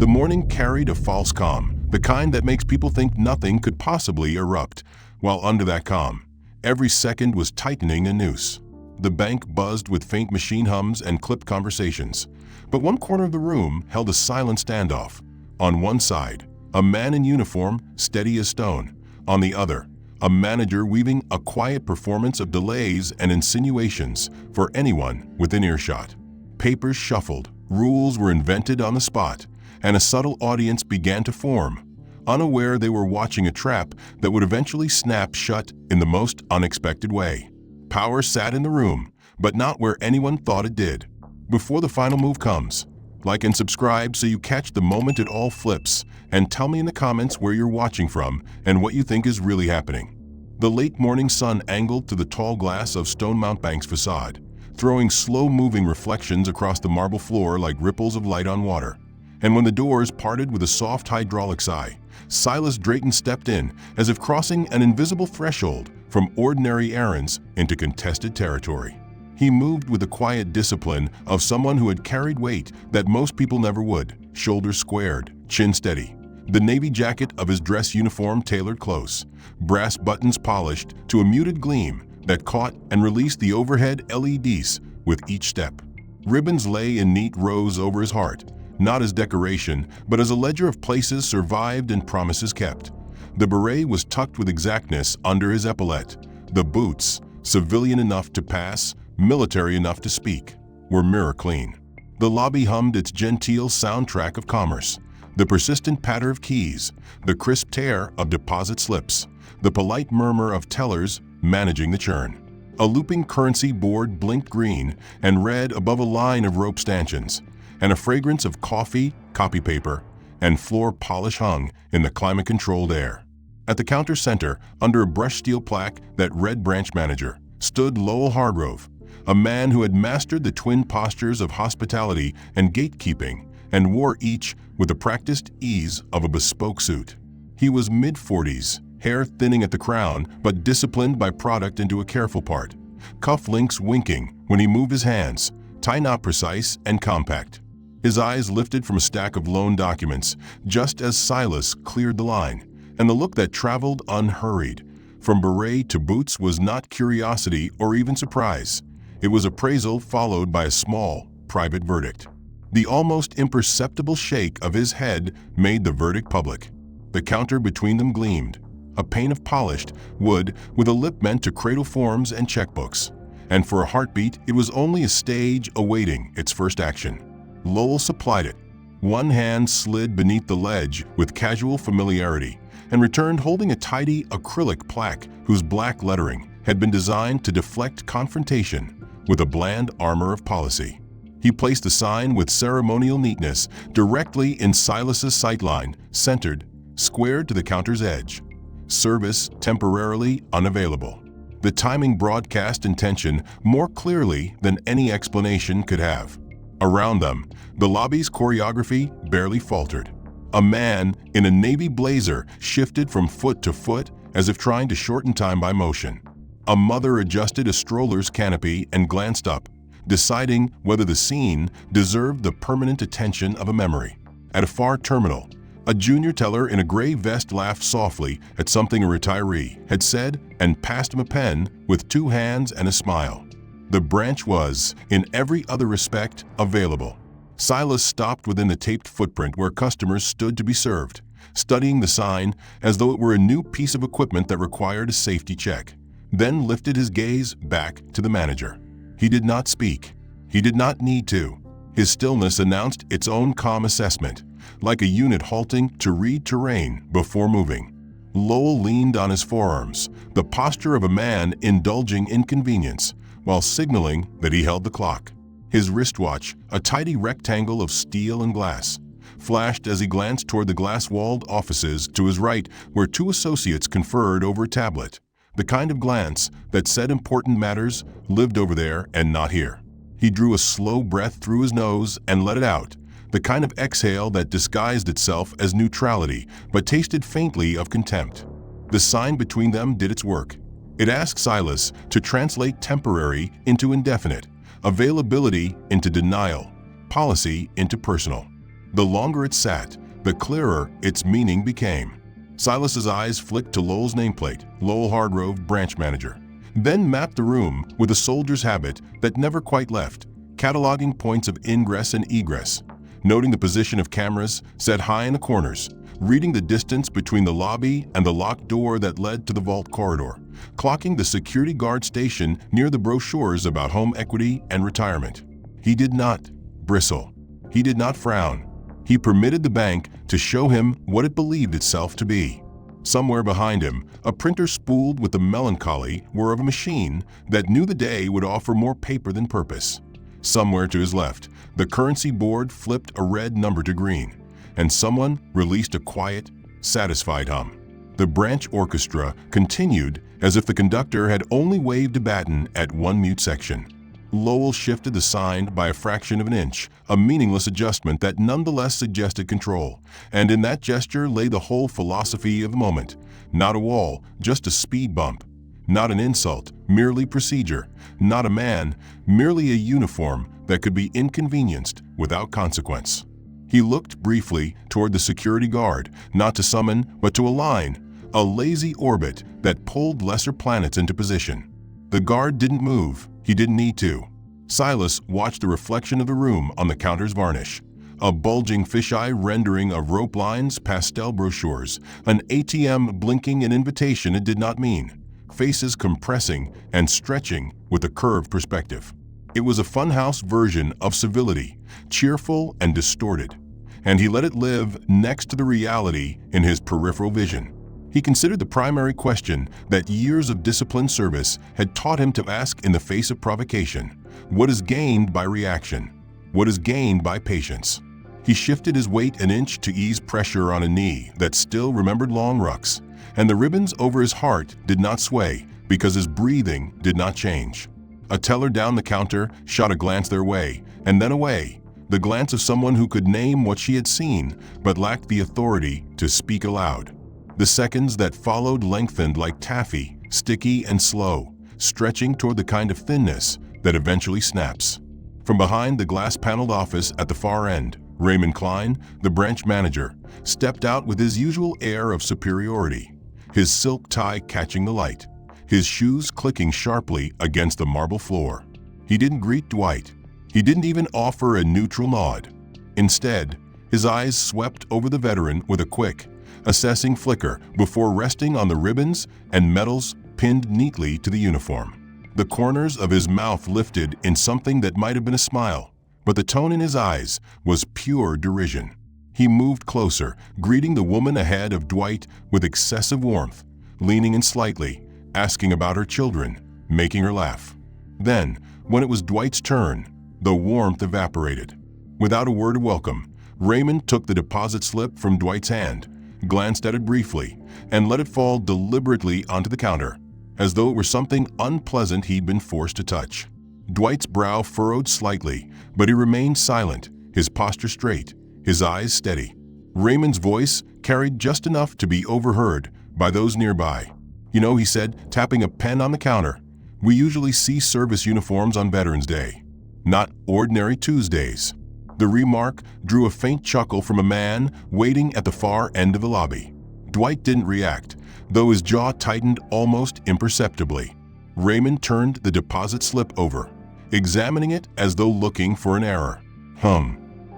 The morning carried a false calm, the kind that makes people think nothing could possibly erupt, while under that calm, every second was tightening a noose. The bank buzzed with faint machine hums and clipped conversations, but one corner of the room held a silent standoff. On one side, a man in uniform, steady as stone. On the other, a manager weaving a quiet performance of delays and insinuations for anyone within earshot. Papers shuffled, rules were invented on the spot, and a subtle audience began to form, unaware they were watching a trap that would eventually snap shut in the most unexpected way. Power sat in the room, but not where anyone thought it did. Before the final move comes, like and subscribe so you catch the moment it all flips, and tell me in the comments where you're watching from and what you think is really happening. The late morning sun angled through the tall glass of Stone Mount Bank's facade, throwing slow-moving reflections across the marble floor like ripples of light on water. And when the doors parted with a soft hydraulic sigh, Silas Drayton stepped in as if crossing an invisible threshold from ordinary errands into contested territory. He moved with the quiet discipline of someone who had carried weight that most people never would, shoulders squared, chin steady. The navy jacket of his dress uniform tailored close, brass buttons polished to a muted gleam that caught and released the overhead LEDs with each step. Ribbons lay in neat rows over his heart, not as decoration, but as a ledger of places survived and promises kept. The beret was tucked with exactness under his epaulette. The boots, civilian enough to pass, military enough to speak, were mirror clean. The lobby hummed its genteel soundtrack of commerce, the persistent patter of keys, the crisp tear of deposit slips, the polite murmur of tellers managing the churn. A looping currency board blinked green and red above a line of rope stanchions, and a fragrance of coffee, copy paper, and floor polish hung in the climate-controlled air. At the counter center, under a brushed steel plaque that read Branch Manager, stood Lowell Hargrove, a man who had mastered the twin postures of hospitality and gatekeeping and wore each with the practiced ease of a bespoke suit. He was mid-40s, hair thinning at the crown but disciplined by product into a careful part, cuff links winking when he moved his hands, tie knot precise and compact. His eyes lifted from a stack of loan documents just as Silas cleared the line, and the look that traveled unhurried from beret to boots was not curiosity or even surprise. It was appraisal followed by a small, private verdict. The almost imperceptible shake of his head made the verdict public. The counter between them gleamed, a pane of polished wood with a lip meant to cradle forms and checkbooks. And for a heartbeat, it was only a stage awaiting its first action. Lowell supplied it. One hand slid beneath the ledge with casual familiarity and returned holding a tidy acrylic plaque whose black lettering had been designed to deflect confrontation with a bland armor of policy. He placed the sign with ceremonial neatness directly in Silas's sightline, centered, squared to the counter's edge. Service temporarily unavailable. The timing broadcast intention more clearly than any explanation could have. Around them, the lobby's choreography barely faltered. A man in a navy blazer shifted from foot to foot as if trying to shorten time by motion. A mother adjusted a stroller's canopy and glanced up, deciding whether the scene deserved the permanent attention of a memory. At a far terminal, a junior teller in a gray vest laughed softly at something a retiree had said and passed him a pen with two hands and a smile. The branch was, in every other respect, available. Silas stopped within the taped footprint where customers stood to be served, studying the sign as though it were a new piece of equipment that required a safety check, then lifted his gaze back to the manager. He did not speak. He did not need to. His stillness announced its own calm assessment, like a unit halting to read terrain before moving. Lowell leaned on his forearms, the posture of a man indulging inconvenience, while signaling that he held the clock. His wristwatch, a tidy rectangle of steel and glass, flashed as he glanced toward the glass-walled offices to his right where two associates conferred over a tablet, the kind of glance that said important matters lived over there and not here. He drew a slow breath through his nose and let it out, the kind of exhale that disguised itself as neutrality but tasted faintly of contempt. The sign between them did its work. It asked Silas to translate temporary into indefinite, availability into denial, policy into personal. The longer it sat, the clearer its meaning became. Silas's eyes flicked to Lowell's nameplate, Lowell Hardgrove, branch manager, then mapped the room with a soldier's habit that never quite left, cataloging points of ingress and egress, noting the position of cameras set high in the corners, reading the distance between the lobby and the locked door that led to the vault corridor, clocking the security guard station near the brochures about home equity and retirement. He did not bristle. He did not frown. He permitted the bank to show him what it believed itself to be. Somewhere behind him, a printer spooled with the melancholy whir of a machine that knew the day would offer more paper than purpose. Somewhere to his left, the currency board flipped a red number to green, and someone released a quiet, satisfied hum. The branch orchestra continued as if the conductor had only waved a baton at one mute section. Lowell shifted the sign by a fraction of an inch, a meaningless adjustment that nonetheless suggested control, and in that gesture lay the whole philosophy of the moment. Not a wall, just a speed bump. Not an insult, merely procedure. Not a man, merely a uniform that could be inconvenienced without consequence. He looked briefly toward the security guard, not to summon, but to align, a lazy orbit that pulled lesser planets into position. The guard didn't move. He didn't need to. Silas watched the reflection of the room on the counter's varnish. A bulging fisheye rendering of rope lines, pastel brochures, an ATM blinking an invitation it did not mean, faces compressing and stretching with a curved perspective. It was a funhouse version of civility, cheerful and distorted, and he let it live next to the reality in his peripheral vision. He considered the primary question that years of disciplined service had taught him to ask in the face of provocation. What is gained by reaction? What is gained by patience? He shifted his weight an inch to ease pressure on a knee that still remembered long rucks, and the ribbons over his heart did not sway because his breathing did not change. A teller down the counter shot a glance their way, and then away, the glance of someone who could name what she had seen but lacked the authority to speak aloud. The seconds that followed lengthened like taffy, sticky and slow, stretching toward the kind of thinness that eventually snaps. From behind the glass-paneled office at the far end, Raymond Klein, the branch manager, stepped out with his usual air of superiority, his silk tie catching the light, his shoes clicking sharply against the marble floor. He didn't greet Dwight. He didn't even offer a neutral nod. Instead, his eyes swept over the veteran with a quick, assessing flicker before resting on the ribbons and medals pinned neatly to the uniform. The corners of his mouth lifted in something that might have been a smile, but the tone in his eyes was pure derision. He moved closer, greeting the woman ahead of Dwight with excessive warmth, leaning in slightly, asking about her children, making her laugh. Then, when it was Dwight's turn, the warmth evaporated. Without a word of welcome, Raymond took the deposit slip from Dwight's hand, glanced at it briefly, and let it fall deliberately onto the counter, as though it were something unpleasant he'd been forced to touch. Dwight's brow furrowed slightly, but he remained silent, his posture straight, his eyes steady. Raymond's voice carried just enough to be overheard by those nearby. "You know," he said, tapping a pen on the counter, "we usually see service uniforms on Veterans Day, not ordinary Tuesdays." The remark drew a faint chuckle from a man waiting at the far end of the lobby. Dwight didn't react, though his jaw tightened almost imperceptibly. Raymond turned the deposit slip over, examining it as though looking for an error.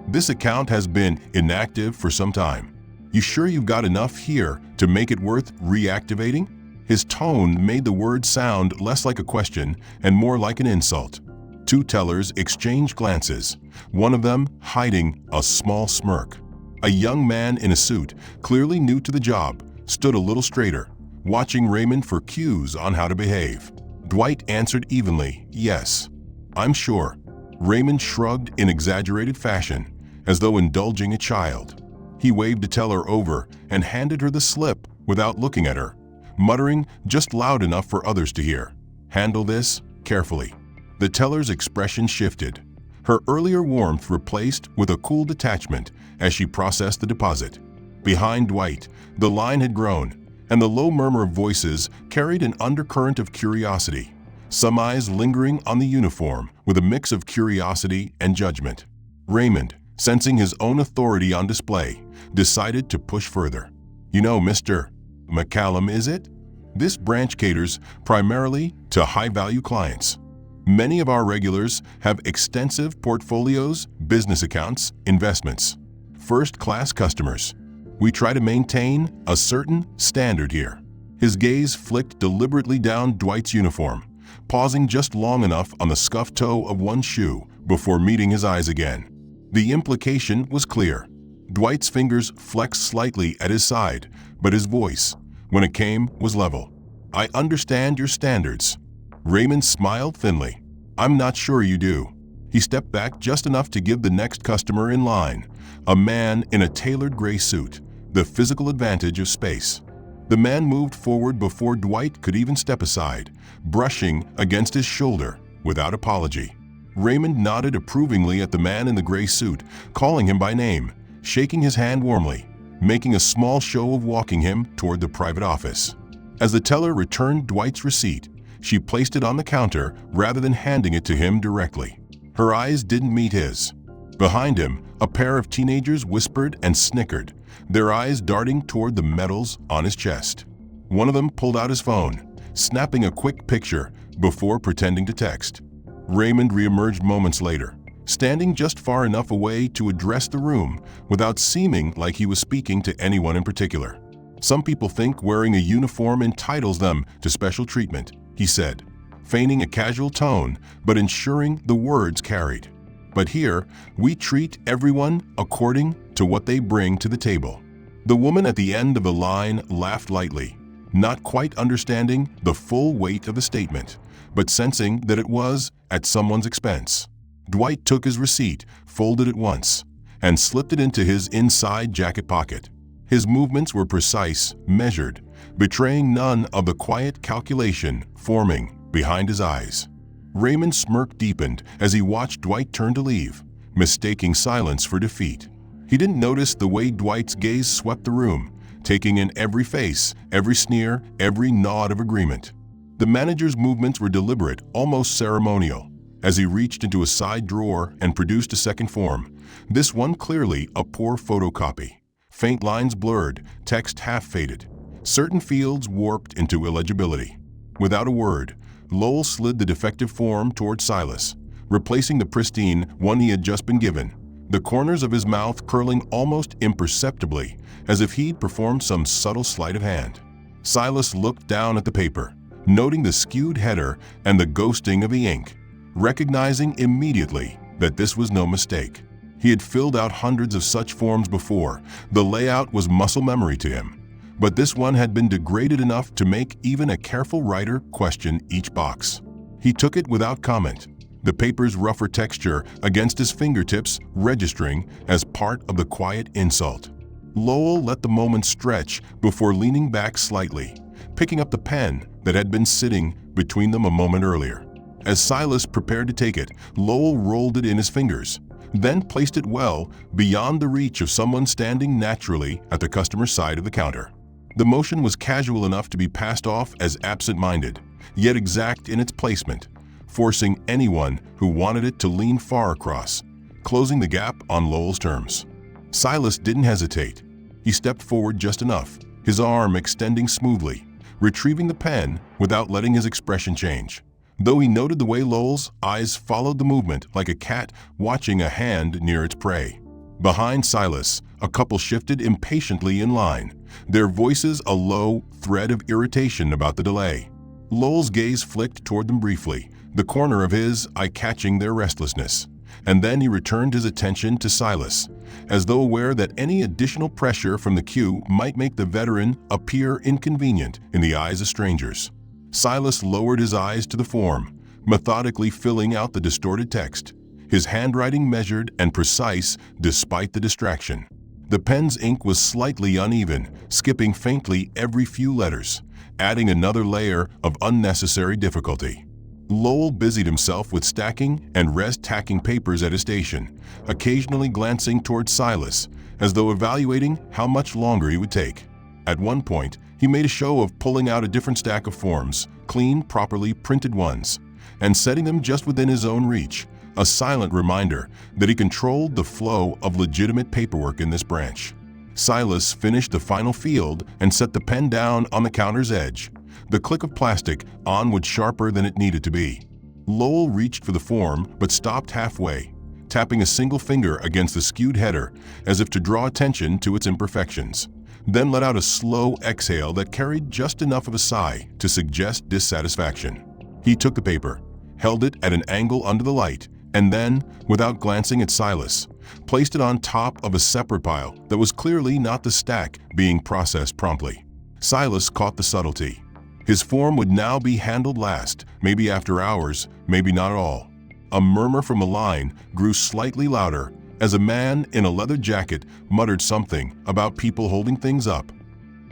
This account has been inactive for some time. You sure you've got enough here to make it worth reactivating?" His tone made the word sound less like a question and more like an insult. Two tellers exchanged glances, one of them hiding a small smirk. A young man in a suit, clearly new to the job, stood a little straighter, watching Raymond for cues on how to behave. Dwight answered evenly, "Yes, I'm sure." Raymond shrugged in exaggerated fashion, as though indulging a child. He waved the teller over and handed her the slip without looking at her, muttering just loud enough for others to hear, "Handle this carefully." The teller's expression shifted, her earlier warmth replaced with a cool detachment as she processed the deposit. Behind Dwight, the line had grown, and the low murmur of voices carried an undercurrent of curiosity, some eyes lingering on the uniform with a mix of curiosity and judgment. Raymond, sensing his own authority on display, decided to push further. "You know, Mr. McCallum, is it? This branch caters primarily to high-value clients. Many of our regulars have extensive portfolios, business accounts, investments. First-class customers. We try to maintain a certain standard here." His gaze flicked deliberately down Dwight's uniform, pausing just long enough on the scuffed toe of one shoe before meeting his eyes again. The implication was clear. Dwight's fingers flexed slightly at his side, but his voice, when it came, was level. "I understand your standards." Raymond smiled thinly. "I'm not sure you do." He stepped back just enough to give the next customer in line, a man in a tailored gray suit, the physical advantage of space. The man moved forward before Dwight could even step aside, brushing against his shoulder without apology. Raymond nodded approvingly at the man in the gray suit, calling him by name, shaking his hand warmly, making a small show of walking him toward the private office. As the teller returned Dwight's receipt, she placed it on the counter rather than handing it to him directly. Her eyes didn't meet his. Behind him, a pair of teenagers whispered and snickered, their eyes darting toward the medals on his chest. One of them pulled out his phone, snapping a quick picture before pretending to text. Raymond reemerged moments later, standing just far enough away to address the room without seeming like he was speaking to anyone in particular. "Some people think wearing a uniform entitles them to special treatment," he said, feigning a casual tone but ensuring the words carried. "But here, we treat everyone according to what they bring to the table." The woman at the end of the line laughed lightly, not quite understanding the full weight of the statement, but sensing that it was at someone's expense. Dwight took his receipt, folded it once, and slipped it into his inside jacket pocket. His movements were precise, measured, betraying none of the quiet calculation forming behind his eyes. Raymond's smirk deepened as he watched Dwight turn to leave, mistaking silence for defeat. He didn't notice the way Dwight's gaze swept the room, taking in every face, every sneer, every nod of agreement. The manager's movements were deliberate, almost ceremonial, as he reached into a side drawer and produced a second form, this one clearly a poor photocopy. Faint lines blurred, text half-faded, certain fields warped into illegibility. Without a word, Lowell slid the defective form toward Silas, replacing the pristine one he had just been given, the corners of his mouth curling almost imperceptibly, as if he'd performed some subtle sleight of hand. Silas looked down at the paper, noting the skewed header and the ghosting of the ink, recognizing immediately that this was no mistake. He had filled out hundreds of such forms before. The layout was muscle memory to him. But this one had been degraded enough to make even a careful writer question each box. He took it without comment, the paper's rougher texture against his fingertips registering as part of the quiet insult. Lowell let the moment stretch before leaning back slightly, picking up the pen that had been sitting between them a moment earlier. As Silas prepared to take it, Lowell rolled it in his fingers, then placed it well beyond the reach of someone standing naturally at the customer's side of the counter. The motion was casual enough to be passed off as absent-minded, yet exact in its placement, forcing anyone who wanted it to lean far across, closing the gap on Lowell's terms. Silas didn't hesitate. He stepped forward just enough, his arm extending smoothly, retrieving the pen without letting his expression change. Though he noted the way Lowell's eyes followed the movement like a cat watching a hand near its prey. Behind Silas, a couple shifted impatiently in line, their voices a low thread of irritation about the delay. Lowell's gaze flicked toward them briefly, the corner of his eye catching their restlessness, and then he returned his attention to Silas, as though aware that any additional pressure from the queue might make the veteran appear inconvenient in the eyes of strangers. Silas lowered his eyes to the form, methodically filling out the distorted text, his handwriting measured and precise despite the distraction. The pen's ink was slightly uneven, skipping faintly every few letters, adding another layer of unnecessary difficulty. Lowell busied himself with stacking and res-tacking papers at his station, occasionally glancing toward Silas, as though evaluating how much longer he would take. At one point, he made a show of pulling out a different stack of forms, clean, properly printed ones, and setting them just within his own reach, a silent reminder that he controlled the flow of legitimate paperwork in this branch. Silas finished the final field and set the pen down on the counter's edge. The click of plastic on wood sharper than it needed to be. Lowell reached for the form but stopped halfway, tapping a single finger against the skewed header as if to draw attention to its imperfections, then let out a slow exhale that carried just enough of a sigh to suggest dissatisfaction. He took the paper, held it at an angle under the light, and then, without glancing at Silas, placed it on top of a separate pile that was clearly not the stack being processed promptly. Silas caught the subtlety. His form would now be handled last, maybe after hours, maybe not at all. A murmur from the line grew slightly louder as a man in a leather jacket muttered something about people holding things up.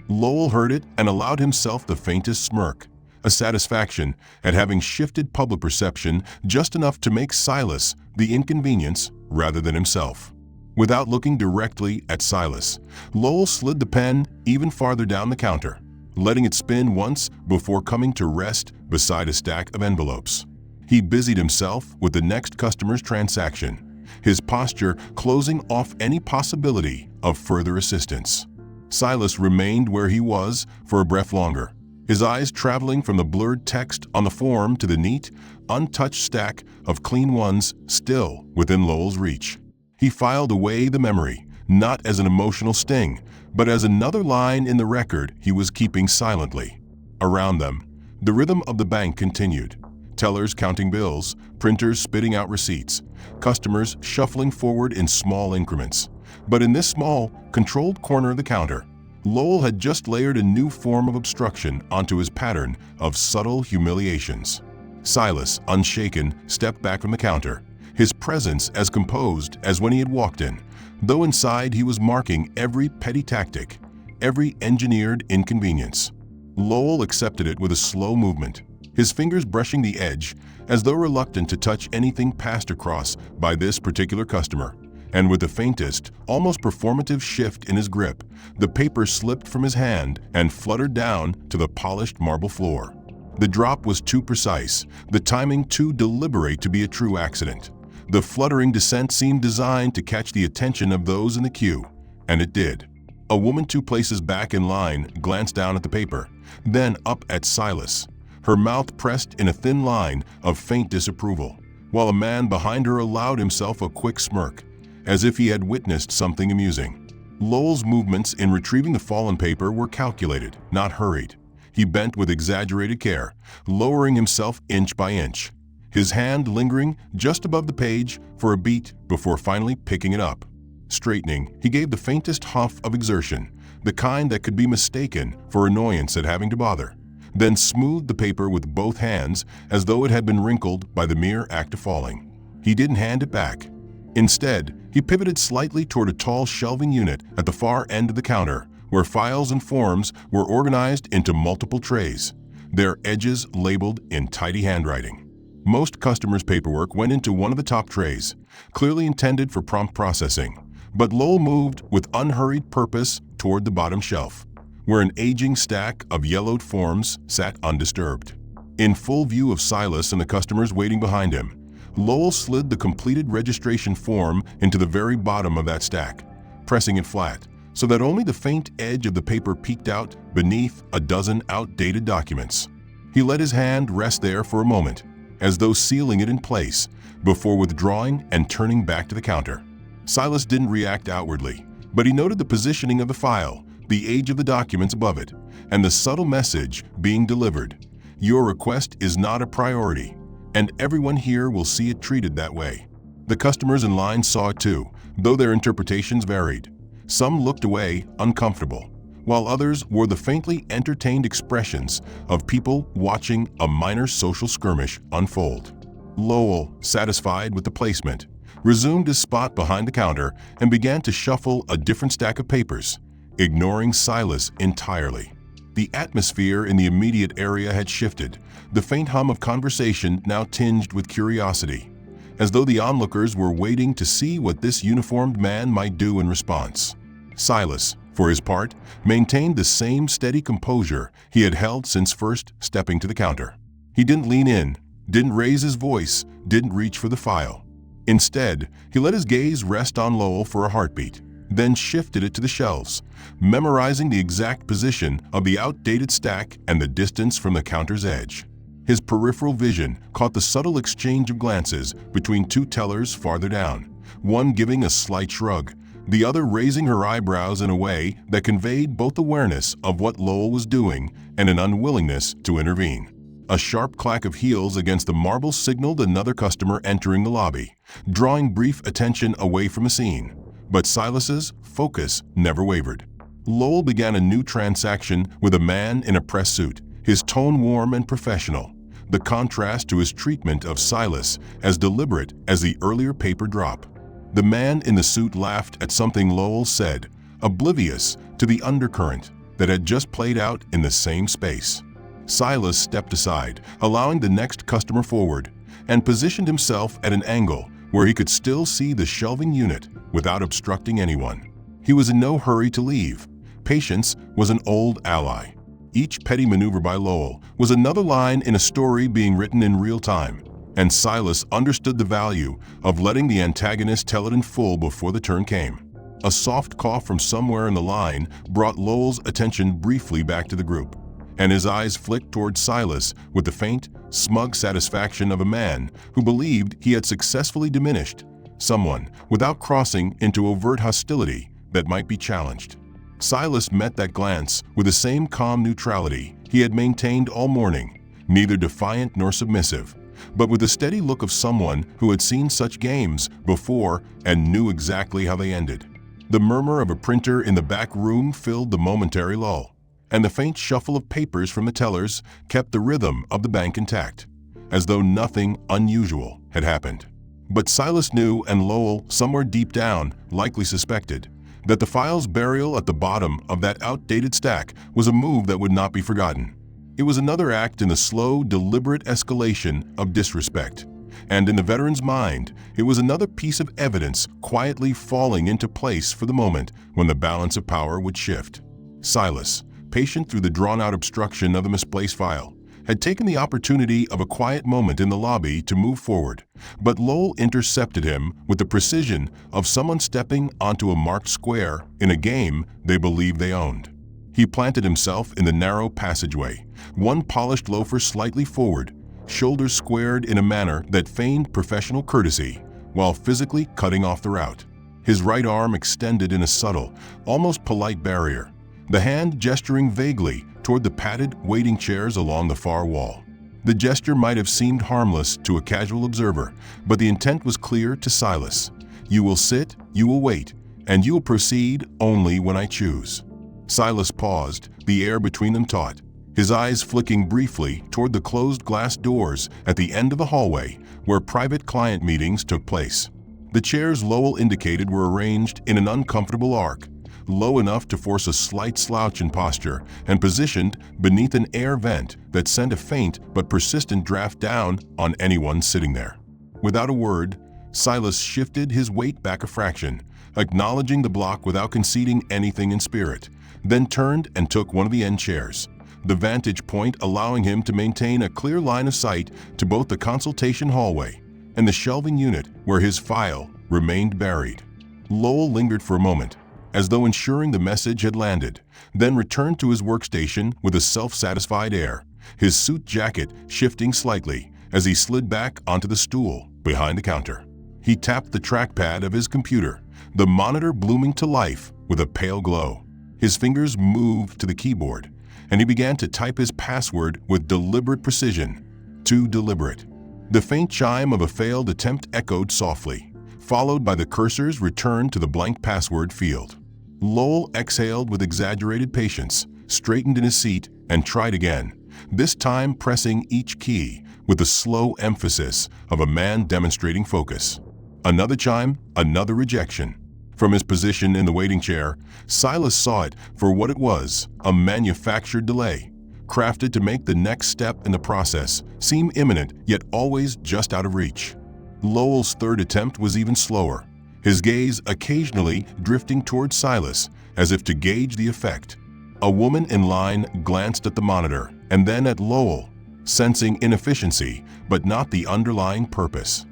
Lowell heard it and allowed himself the faintest smirk, a satisfaction at having shifted public perception just enough to make Silas the inconvenience rather than himself. Without looking directly at Silas, Lowell slid the pen even farther down the counter, letting it spin once before coming to rest beside a stack of envelopes. He busied himself with the next customer's transaction, his posture closing off any possibility of further assistance. Silas remained where he was for a breath longer, his eyes traveling from the blurred text on the form to the neat, untouched stack of clean ones still within Lowell's reach. He filed away the memory, not as an emotional sting, but as another line in the record he was keeping silently. Around them, the rhythm of the bank continued. Tellers counting bills, printers spitting out receipts, customers shuffling forward in small increments. But in this small, controlled corner of the counter, Lowell had just layered a new form of obstruction onto his pattern of subtle humiliations. Silas, unshaken, stepped back from the counter, his presence as composed as when he had walked in, though inside he was marking every petty tactic, every engineered inconvenience. Lowell accepted it with a slow movement, his fingers brushing the edge as though reluctant to touch anything passed across by this particular customer. And with the faintest, almost performative shift in his grip, the paper slipped from his hand and fluttered down to the polished marble floor. The drop was too precise, the timing too deliberate to be a true accident. The fluttering descent seemed designed to catch the attention of those in the queue, and it did. A woman 2 places back in line glanced down at the paper, then up at Silas, her mouth pressed in a thin line of faint disapproval, while a man behind her allowed himself a quick smirk, as if he had witnessed something amusing. Lowell's movements in retrieving the fallen paper were calculated, not hurried. He bent with exaggerated care, lowering himself inch by inch, his hand lingering just above the page for a beat before finally picking it up. Straightening, he gave the faintest huff of exertion, the kind that could be mistaken for annoyance at having to bother, then smoothed the paper with both hands as though it had been wrinkled by the mere act of falling. He didn't hand it back. Instead, he pivoted slightly toward a tall shelving unit at the far end of the counter, where files and forms were organized into multiple trays, their edges labeled in tidy handwriting. Most customers' paperwork went into one of the top trays, clearly intended for prompt processing, but Lowell moved with unhurried purpose toward the bottom shelf, where an aging stack of yellowed forms sat undisturbed. In full view of Silas and the customers waiting behind him, Lowell slid the completed registration form into the very bottom of that stack, pressing it flat, so that only the faint edge of the paper peeked out beneath a dozen outdated documents. He let his hand rest there for a moment, as though sealing it in place, before withdrawing and turning back to the counter. Silas didn't react outwardly, but he noted the positioning of the file, the age of the documents above it, and the subtle message being delivered. Your request is not a priority, and everyone here will see it treated that way. The customers in line saw it too, though their interpretations varied. Some looked away, uncomfortable, while others wore the faintly entertained expressions of people watching a minor social skirmish unfold. Lowell, satisfied with the placement, resumed his spot behind the counter and began to shuffle a different stack of papers, ignoring Silas entirely. The atmosphere in the immediate area had shifted, the faint hum of conversation now tinged with curiosity, as though the onlookers were waiting to see what this uniformed man might do in response. Silas, for his part, maintained the same steady composure he had held since first stepping to the counter. He didn't lean in, didn't raise his voice, didn't reach for the file. Instead, he let his gaze rest on Lowell for a heartbeat, then shifted it to the shelves, memorizing the exact position of the outdated stack and the distance from the counter's edge. His peripheral vision caught the subtle exchange of glances between two tellers farther down, one giving a slight shrug, the other raising her eyebrows in a way that conveyed both awareness of what Lowell was doing and an unwillingness to intervene. A sharp clack of heels against the marble signaled another customer entering the lobby, drawing brief attention away from the scene. But Silas's focus never wavered. Lowell began a new transaction with a man in a press suit, his tone warm and professional, the contrast to his treatment of Silas as deliberate as the earlier paper drop. The man in the suit laughed at something Lowell said, oblivious to the undercurrent that had just played out in the same space. Silas stepped aside, allowing the next customer forward, and positioned himself at an angle where he could still see the shelving unit without obstructing anyone. He was in no hurry to leave. Patience was an old ally. Each petty maneuver by Lowell was another line in a story being written in real time, and Silas understood the value of letting the antagonist tell it in full before the turn came. A soft cough from somewhere in the line brought Lowell's attention briefly back to the group, and his eyes flicked toward Silas with the faint, smug satisfaction of a man who believed he had successfully diminished someone without crossing into overt hostility that might be challenged. Silas met that glance with the same calm neutrality he had maintained all morning, neither defiant nor submissive, but with the steady look of someone who had seen such games before and knew exactly how they ended. The murmur of a printer in the back room filled the momentary lull, and the faint shuffle of papers from the tellers kept the rhythm of the bank intact, as though nothing unusual had happened. But Silas knew, and Lowell, somewhere deep down, likely suspected, that the file's burial at the bottom of that outdated stack was a move that would not be forgotten. It was another act in the slow, deliberate escalation of disrespect, and in the veteran's mind, it was another piece of evidence quietly falling into place for the moment when the balance of power would shift. Silas, patient through the drawn-out obstruction of the misplaced file, had taken the opportunity of a quiet moment in the lobby to move forward, but Lowell intercepted him with the precision of someone stepping onto a marked square in a game they believed they owned. He planted himself in the narrow passageway, one polished loafer slightly forward, shoulders squared in a manner that feigned professional courtesy, while physically cutting off the route. His right arm extended in a subtle, almost polite barrier, the hand gesturing vaguely toward the padded waiting chairs along the far wall. The gesture might have seemed harmless to a casual observer, but the intent was clear to Silas. You will sit, you will wait, and you will proceed only when I choose. Silas paused, the air between them taut, his eyes flicking briefly toward the closed glass doors at the end of the hallway where private client meetings took place. The chairs Lowell indicated were arranged in an uncomfortable arc, low enough to force a slight slouch in posture and positioned beneath an air vent that sent a faint but persistent draft down on anyone sitting there. Without a word, Silas shifted his weight back a fraction, acknowledging the block without conceding anything in spirit, then turned and took one of the end chairs, the vantage point allowing him to maintain a clear line of sight to both the consultation hallway and the shelving unit where his file remained buried. Lowell lingered for a moment, as though ensuring the message had landed, then returned to his workstation with a self-satisfied air, his suit jacket shifting slightly as he slid back onto the stool behind the counter. He tapped the trackpad of his computer, the monitor blooming to life with a pale glow. His fingers moved to the keyboard, and he began to type his password with deliberate precision. Too deliberate. The faint chime of a failed attempt echoed softly, followed by the cursor's return to the blank password field. Lowell exhaled with exaggerated patience, straightened in his seat, and tried again, this time pressing each key with the slow emphasis of a man demonstrating focus. Another chime, another rejection. From his position in the waiting chair, Silas saw it for what it was, a manufactured delay, crafted to make the next step in the process seem imminent yet always just out of reach. Lowell's third attempt was even slower, his gaze occasionally drifting toward Silas as if to gauge the effect. A woman in line glanced at the monitor and then at Lowell, sensing inefficiency but not the underlying purpose.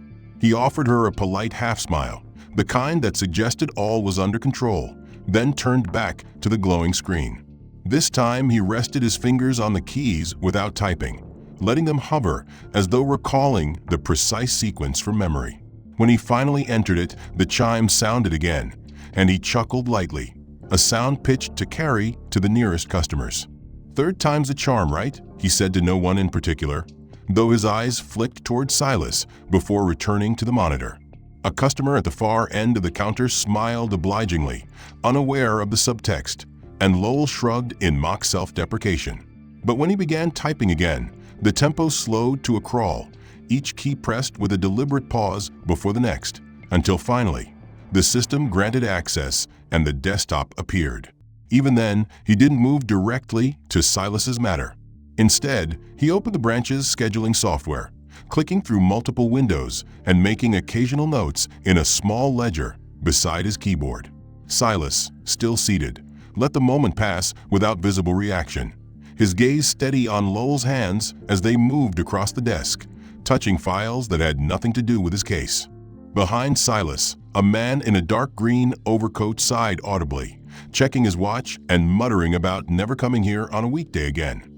He offered her a polite half-smile, the kind that suggested all was under control, then turned back to the glowing screen. This time he rested his fingers on the keys without typing, letting them hover as though recalling the precise sequence from memory. When he finally entered it, the chime sounded again, and he chuckled lightly, a sound pitched to carry to the nearest customers. "Third time's the charm, right?" he said to no one in particular, though his eyes flicked toward Silas before returning to the monitor. A customer at the far end of the counter smiled obligingly, unaware of the subtext, and Lowell shrugged in mock self-deprecation. But when he began typing again, the tempo slowed to a crawl, each key pressed with a deliberate pause before the next, until finally, the system granted access and the desktop appeared. Even then, he didn't move directly to Silas's matter. Instead, he opened the branch's scheduling software, clicking through multiple windows and making occasional notes in a small ledger beside his keyboard. Silas, still seated, let the moment pass without visible reaction, his gaze steady on Lowell's hands as they moved across the desk, touching files that had nothing to do with his case. Behind Silas, a man in a dark green overcoat sighed audibly, checking his watch and muttering about never coming here on a weekday again.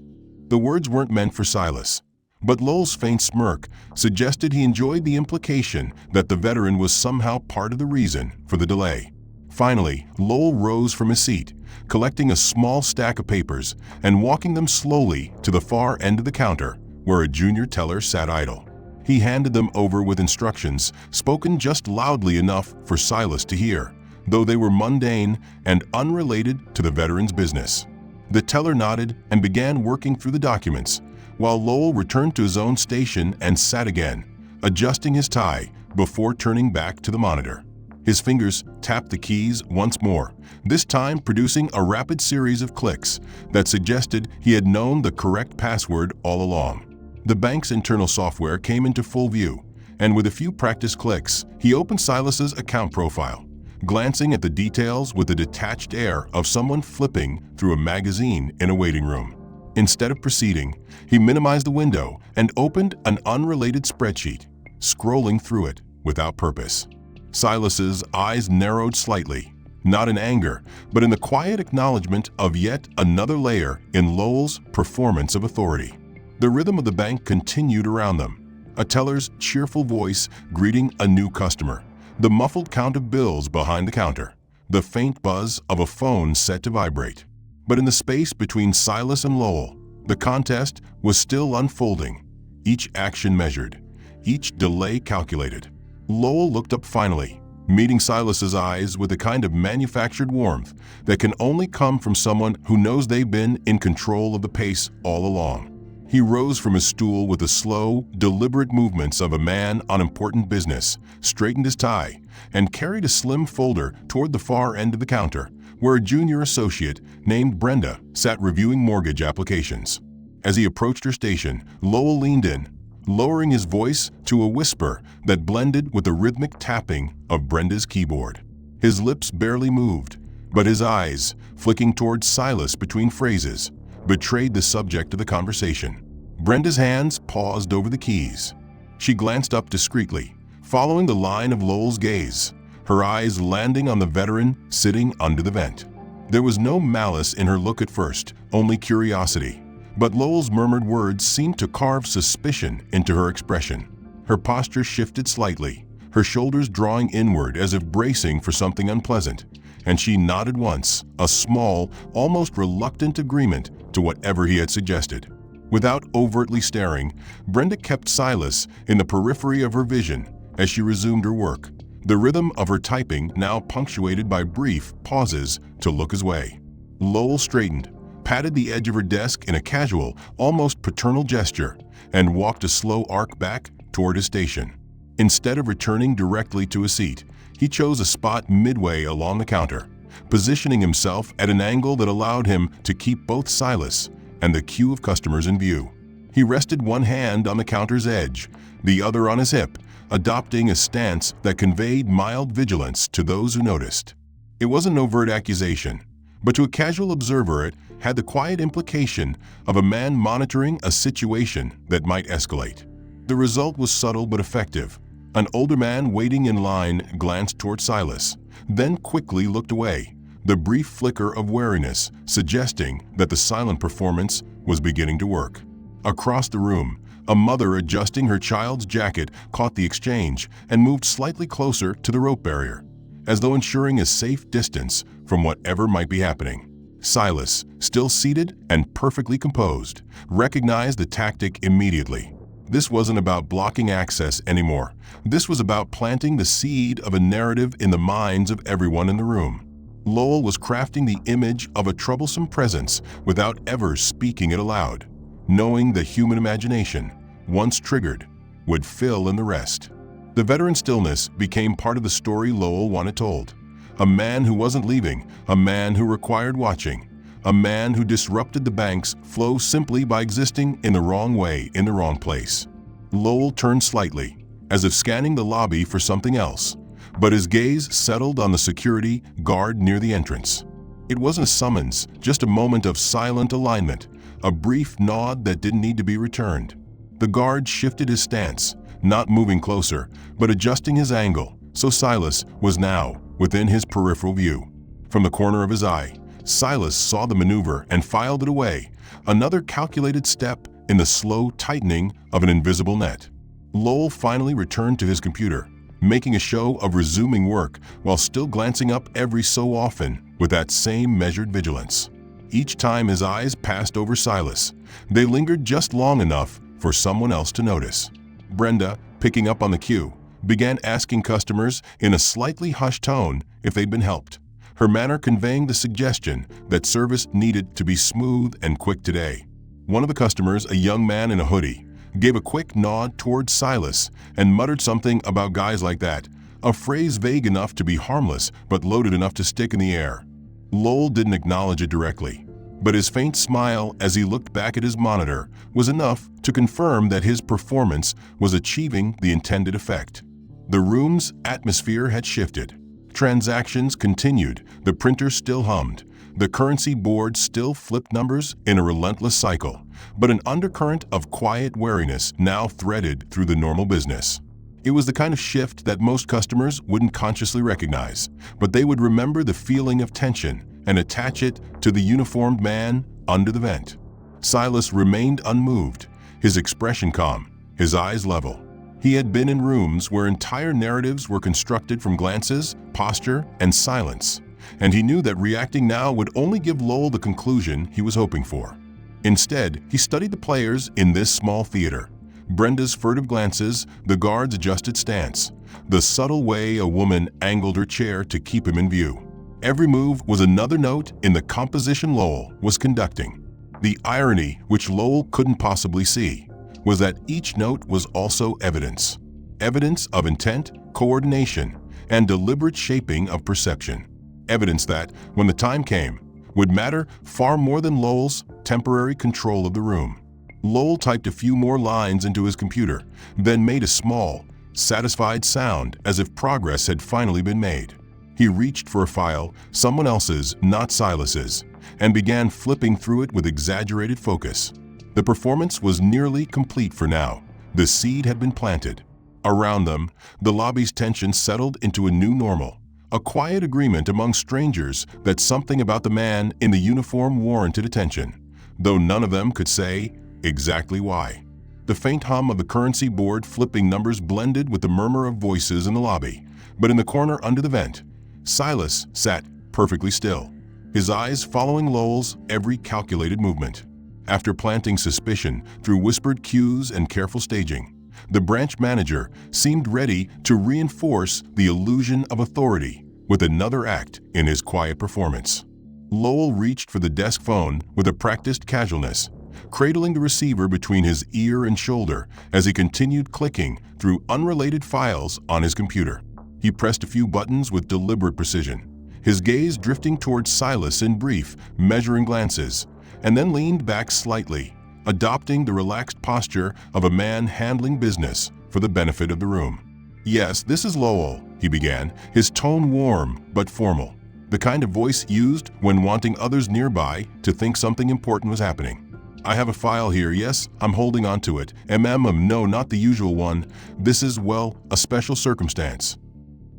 The words weren't meant for Silas, but Lowell's faint smirk suggested he enjoyed the implication that the veteran was somehow part of the reason for the delay. Finally, Lowell rose from his seat, collecting a small stack of papers and walking them slowly to the far end of the counter where a junior teller sat idle. He handed them over with instructions, spoken just loudly enough for Silas to hear, though they were mundane and unrelated to the veteran's business. The teller nodded and began working through the documents, while Lowell returned to his own station and sat again, adjusting his tie before turning back to the monitor. His fingers tapped the keys once more, this time producing a rapid series of clicks that suggested he had known the correct password all along. The bank's internal software came into full view, and with a few practice clicks, he opened Silas's account profile, glancing at the details with the detached air of someone flipping through a magazine in a waiting room. Instead of proceeding, he minimized the window and opened an unrelated spreadsheet, scrolling through it without purpose. Silas's eyes narrowed slightly, not in anger, but in the quiet acknowledgement of yet another layer in Lowell's performance of authority. The rhythm of the bank continued around them, a teller's cheerful voice greeting a new customer, the muffled count of bills behind the counter, the faint buzz of a phone set to vibrate. But in the space between Silas and Lowell, the contest was still unfolding, each action measured, each delay calculated. Lowell looked up finally, meeting Silas's eyes with a kind of manufactured warmth that can only come from someone who knows they've been in control of the pace all along. He rose from his stool with the slow, deliberate movements of a man on important business, straightened his tie, and carried a slim folder toward the far end of the counter, where a junior associate named Brenda sat reviewing mortgage applications. As he approached her station, Lowell leaned in, lowering his voice to a whisper that blended with the rhythmic tapping of Brenda's keyboard. His lips barely moved, but his eyes, flicking towards Silas between phrases, betrayed the subject of the conversation. Brenda's hands paused over the keys. She glanced up discreetly, following the line of Lowell's gaze, her eyes landing on the veteran sitting under the vent. There was no malice in her look at first, only curiosity, but Lowell's murmured words seemed to carve suspicion into her expression. Her posture shifted slightly, her shoulders drawing inward as if bracing for something unpleasant, and she nodded once, a small, almost reluctant agreement to whatever he had suggested. Without overtly staring, Brenda kept Silas in the periphery of her vision as she resumed her work, the rhythm of her typing now punctuated by brief pauses to look his way. Lowell straightened, patted the edge of her desk in a casual, almost paternal gesture, and walked a slow arc back toward his station. Instead of returning directly to a seat, he chose a spot midway along the counter, positioning himself at an angle that allowed him to keep both Silas and the queue of customers in view. He rested one hand on the counter's edge, the other on his hip, adopting a stance that conveyed mild vigilance to those who noticed. It wasn't an overt accusation, but to a casual observer it had the quiet implication of a man monitoring a situation that might escalate. The result was subtle but effective. An older man waiting in line glanced toward Silas, then quickly looked away, the brief flicker of wariness suggesting that the silent performance was beginning to work. Across the room, a mother adjusting her child's jacket caught the exchange and moved slightly closer to the rope barrier, as though ensuring a safe distance from whatever might be happening. Silas, still seated and perfectly composed, recognized the tactic immediately. This wasn't about blocking access anymore. This was about planting the seed of a narrative in the minds of everyone in the room. Lowell was crafting the image of a troublesome presence without ever speaking it aloud, knowing the human imagination, once triggered, would fill in the rest. The veteran stillness became part of the story Lowell wanted told. A man who wasn't leaving, a man who required watching, a man who disrupted the bank's flow simply by existing in the wrong way in the wrong place. Lowell turned slightly, as if scanning the lobby for something else, but his gaze settled on the security guard near the entrance. It wasn't a summons, just a moment of silent alignment, a brief nod that didn't need to be returned. The guard shifted his stance, not moving closer, but adjusting his angle, so Silas was now within his peripheral view. From the corner of his eye, Silas saw the maneuver and filed it away, another calculated step in the slow tightening of an invisible net. Lowell finally returned to his computer, making a show of resuming work while still glancing up every so often with that same measured vigilance. Each time his eyes passed over Silas, they lingered just long enough for someone else to notice. Brenda, picking up on the cue, began asking customers in a slightly hushed tone if they'd been helped, her manner conveying the suggestion that service needed to be smooth and quick today. One of the customers, a young man in a hoodie, gave a quick nod towards Silas and muttered something about guys like that, a phrase vague enough to be harmless but loaded enough to stick in the air. Lowell didn't acknowledge it directly, but his faint smile as he looked back at his monitor was enough to confirm that his performance was achieving the intended effect. The room's atmosphere had shifted. Transactions continued, the printer still hummed, the currency board still flipped numbers in a relentless cycle, but an undercurrent of quiet wariness now threaded through the normal business. It was the kind of shift that most customers wouldn't consciously recognize, but they would remember the feeling of tension and attach it to the uniformed man under the vent. Silas remained unmoved, his expression calm, his eyes level. He had been in rooms where entire narratives were constructed from glances, posture, and silence, and he knew that reacting now would only give Lowell the conclusion he was hoping for. Instead, he studied the players in this small theater. Brenda's furtive glances, the guard's adjusted stance, the subtle way a woman angled her chair to keep him in view. Every move was another note in the composition Lowell was conducting. The irony, which Lowell couldn't possibly see, was that each note was also evidence. Evidence of intent, coordination, and deliberate shaping of perception. Evidence that, when the time came, would matter far more than Lowell's temporary control of the room. Lowell typed a few more lines into his computer, then made a small, satisfied sound as if progress had finally been made. He reached for a file, someone else's, not Silas's, and began flipping through it with exaggerated focus. The performance was nearly complete for now. The seed had been planted. Around them, the lobby's tension settled into a new normal, a quiet agreement among strangers that something about the man in the uniform warranted attention, though none of them could say exactly why. The faint hum of the currency board flipping numbers blended with the murmur of voices in the lobby, but in the corner under the vent, Silas sat perfectly still, his eyes following Lowell's every calculated movement. After planting suspicion through whispered cues and careful staging, the branch manager seemed ready to reinforce the illusion of authority with another act in his quiet performance. Lowell reached for the desk phone with a practiced casualness, cradling the receiver between his ear and shoulder as he continued clicking through unrelated files on his computer. He pressed a few buttons with deliberate precision, his gaze drifting towards Silas in brief, measuring glances, and then leaned back slightly, adopting the relaxed posture of a man handling business for the benefit of the room. "Yes, this is Lowell," he began, his tone warm but formal, the kind of voice used when wanting others nearby to think something important was happening. I have a file here, yes, I'm holding on to it. No, not the usual one. This is, well, a special circumstance.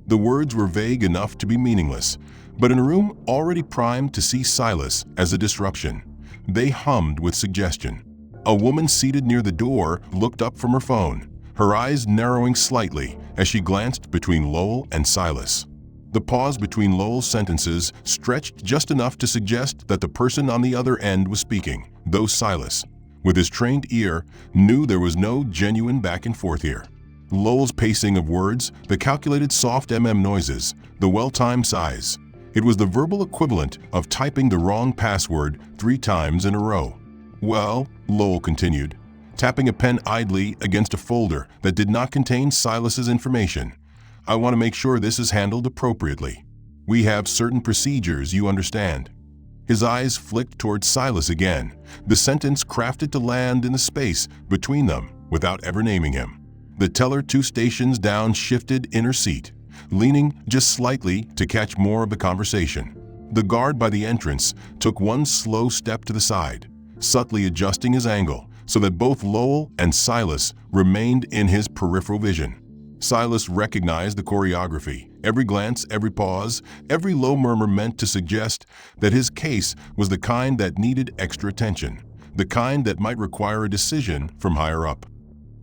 The words were vague enough to be meaningless, but in a room already primed to see Silas as a disruption, they hummed with suggestion. A woman seated near the door looked up from her phone, her eyes narrowing slightly as she glanced between Lowell and Silas. The pause between Lowell's sentences stretched just enough to suggest that the person on the other end was speaking, though Silas, with his trained ear, knew there was no genuine back and forth here. Lowell's pacing of words, the calculated soft noises, the well-timed sighs. It was the verbal equivalent of typing the wrong password 3 times in a row. Well, Lowell continued, tapping a pen idly against a folder that did not contain Silas's information. I want to make sure this is handled appropriately. We have certain procedures, you understand. His eyes flicked toward Silas again, the sentence crafted to land in the space between them without ever naming him. The teller 2 stations down shifted in her seat, leaning just slightly to catch more of the conversation. The guard by the entrance took one slow step to the side, subtly adjusting his angle so that both Lowell and Silas remained in his peripheral vision. Silas recognized the choreography. Every glance, every pause, every low murmur meant to suggest that his case was the kind that needed extra attention, the kind that might require a decision from higher up.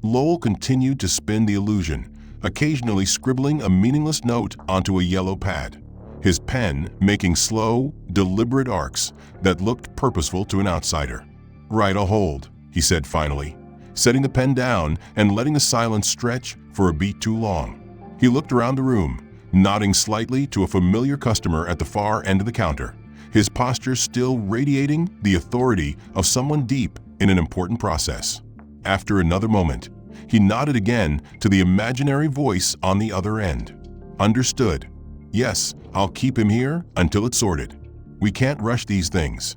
Lowell continued to spin the illusion, occasionally scribbling a meaningless note onto a yellow pad, his pen making slow, deliberate arcs that looked purposeful to an outsider. "Right, I'll hold," he said finally, setting the pen down and letting the silence stretch for a beat too long. He looked around the room, nodding slightly to a familiar customer at the far end of the counter, his posture still radiating the authority of someone deep in an important process. After another moment, he nodded again to the imaginary voice on the other end. "Understood. Yes, I'll keep him here until it's sorted. We can't rush these things."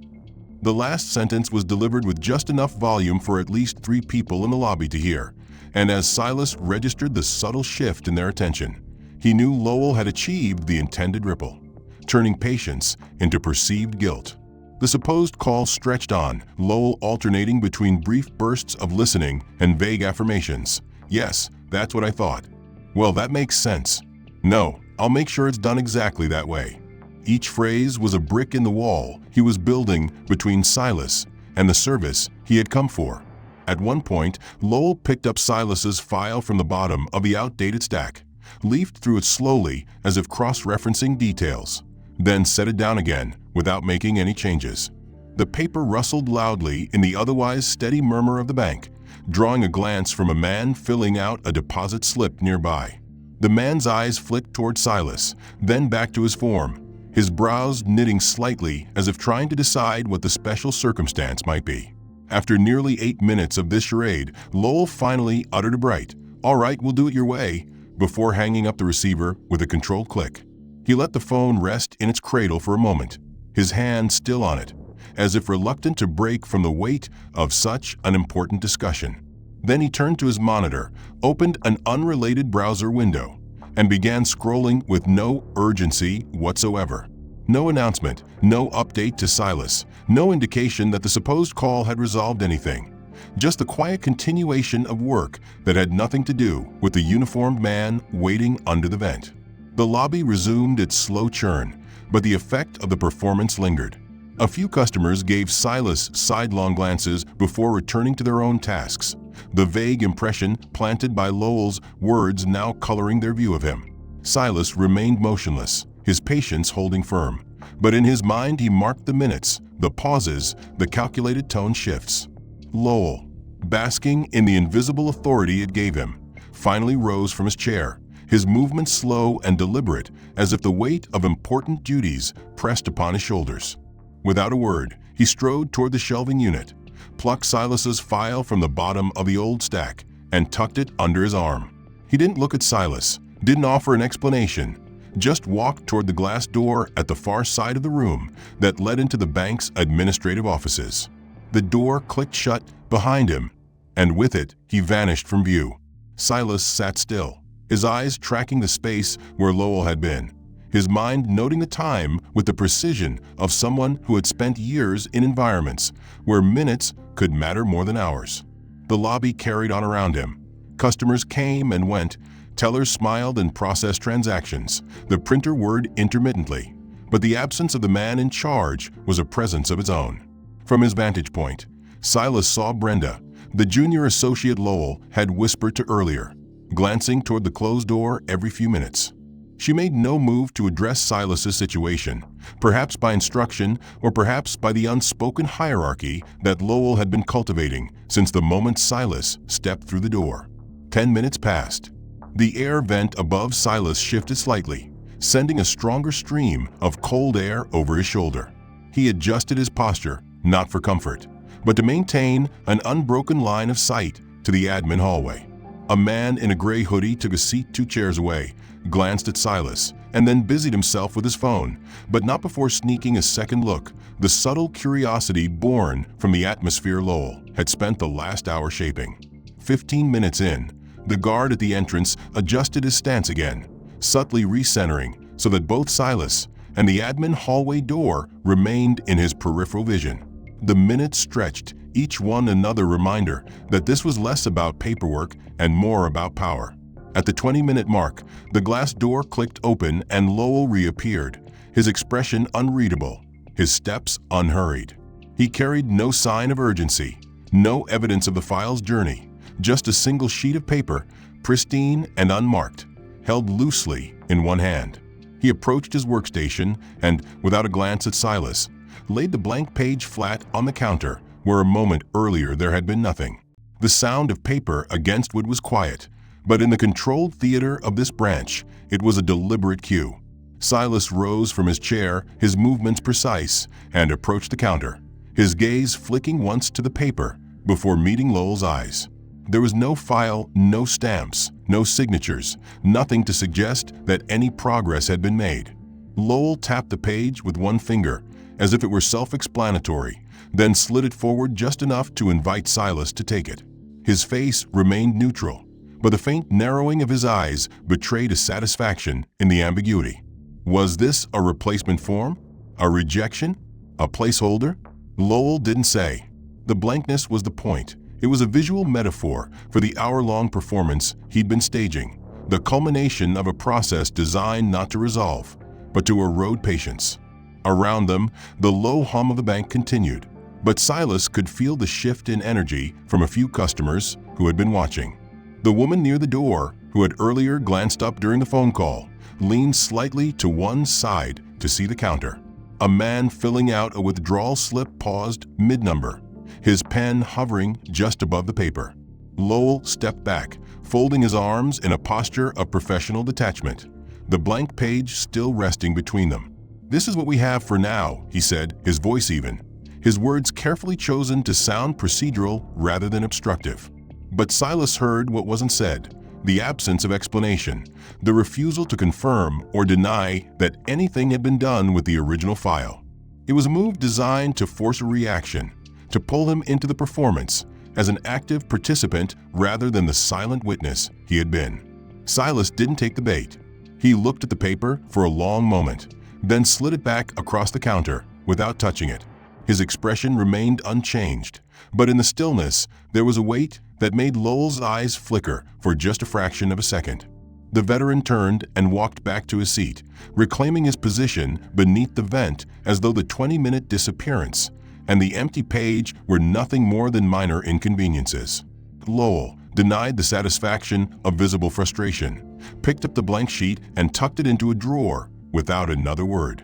The last sentence was delivered with just enough volume for at least 3 people in the lobby to hear, and as Silas registered the subtle shift in their attention, he knew Lowell had achieved the intended ripple, turning patience into perceived guilt. The supposed call stretched on, Lowell alternating between brief bursts of listening and vague affirmations. "Yes, that's what I thought. Well, that makes sense. No, I'll make sure it's done exactly that way." Each phrase was a brick in the wall he was building between Silas and the service he had come for. At one point, Lowell picked up Silas's file from the bottom of the outdated stack, leafed through it slowly as if cross-referencing details, then set it down again without making any changes. The paper rustled loudly in the otherwise steady murmur of the bank, drawing a glance from a man filling out a deposit slip nearby. The man's eyes flicked toward Silas, then back to his form, his brows knitting slightly as if trying to decide what the special circumstance might be. After nearly 8 minutes of this charade, Lowell finally uttered a bright, "All right, we'll do it your way," before hanging up the receiver with a controlled click. He let the phone rest in its cradle for a moment, his hand still on it, as if reluctant to break from the weight of such an important discussion. Then he turned to his monitor, opened an unrelated browser window, and began scrolling with no urgency whatsoever. No announcement, no update to Silas, no indication that the supposed call had resolved anything. Just the quiet continuation of work that had nothing to do with the uniformed man waiting under the vent. The lobby resumed its slow churn, but the effect of the performance lingered. A few customers gave Silas sidelong glances before returning to their own tasks, the vague impression planted by Lowell's words now coloring their view of him. Silas remained motionless, his patience holding firm, but in his mind he marked the minutes, the pauses, the calculated tone shifts. Lowell, basking in the invisible authority it gave him, finally rose from his chair, his movements slow and deliberate as if the weight of important duties pressed upon his shoulders. Without a word, he strode toward the shelving unit, plucked Silas's file from the bottom of the old stack, and tucked it under his arm. He didn't look at Silas, didn't offer an explanation, just walked toward the glass door at the far side of the room that led into the bank's administrative offices. The door clicked shut behind him, and with it, he vanished from view. Silas sat still, his eyes tracking the space where Lowell had been, his mind noting the time with the precision of someone who had spent years in environments where minutes could matter more than hours. The lobby carried on around him. Customers came and went, tellers smiled and processed transactions, the printer whirred intermittently, but the absence of the man in charge was a presence of its own. From his vantage point, Silas saw Brenda, the junior associate Lowell had whispered to earlier, glancing toward the closed door every few minutes. She made no move to address Silas's situation, perhaps by instruction or perhaps by the unspoken hierarchy that Lowell had been cultivating since the moment Silas stepped through the door. 10 minutes passed. The air vent above Silas shifted slightly, sending a stronger stream of cold air over his shoulder. He adjusted his posture, not for comfort, but to maintain an unbroken line of sight to the admin hallway. A man in a gray hoodie took a seat 2 chairs away, glanced at Silas, and then busied himself with his phone, but not before sneaking a second look, the subtle curiosity born from the atmosphere Lowell had spent the last hour shaping. 15 minutes in, the guard at the entrance adjusted his stance again, subtly recentering so that both Silas and the admin hallway door remained in his peripheral vision. The minutes stretched, each one another reminder that this was less about paperwork and more about power. At the 20-minute mark, the glass door clicked open and Lowell reappeared, his expression unreadable, his steps unhurried. He carried no sign of urgency, no evidence of the file's journey, just a single sheet of paper, pristine and unmarked, held loosely in one hand. He approached his workstation and, without a glance at Silas, laid the blank page flat on the counter where a moment earlier there had been nothing. The sound of paper against wood was quiet, but in the controlled theater of this branch, it was a deliberate cue. Silas rose from his chair, his movements precise, and approached the counter, his gaze flicking once to the paper before meeting Lowell's eyes. There was no file, no stamps, no signatures, nothing to suggest that any progress had been made. Lowell tapped the page with one finger, as if it were self-explanatory, then slid it forward just enough to invite Silas to take it. His face remained neutral, but the faint narrowing of his eyes betrayed a satisfaction in the ambiguity. Was this a replacement form? A rejection? A placeholder? Lowell didn't say. The blankness was the point. It was a visual metaphor for the hour-long performance he'd been staging, the culmination of a process designed not to resolve, but to erode patience. Around them, the low hum of the bank continued, but Silas could feel the shift in energy from a few customers who had been watching. The woman near the door, who had earlier glanced up during the phone call, leaned slightly to one side to see the counter. A man filling out a withdrawal slip paused mid-number, his pen hovering just above the paper. Lowell stepped back, folding his arms in a posture of professional detachment, the blank page still resting between them. "This is what we have for now," he said, his voice even, his words carefully chosen to sound procedural rather than obstructive. But Silas heard what wasn't said, the absence of explanation, the refusal to confirm or deny that anything had been done with the original file. It was a move designed to force a reaction, to pull him into the performance as an active participant rather than the silent witness he had been. Silas didn't take the bait. He looked at the paper for a long moment, then slid it back across the counter without touching it. His expression remained unchanged, but in the stillness there was a weight that made Lowell's eyes flicker for just a fraction of a second. The veteran turned and walked back to his seat, reclaiming his position beneath the vent as though the 20-minute disappearance and the empty page were nothing more than minor inconveniences. Lowell denied the satisfaction of visible frustration, picked up the blank sheet and tucked it into a drawer without another word.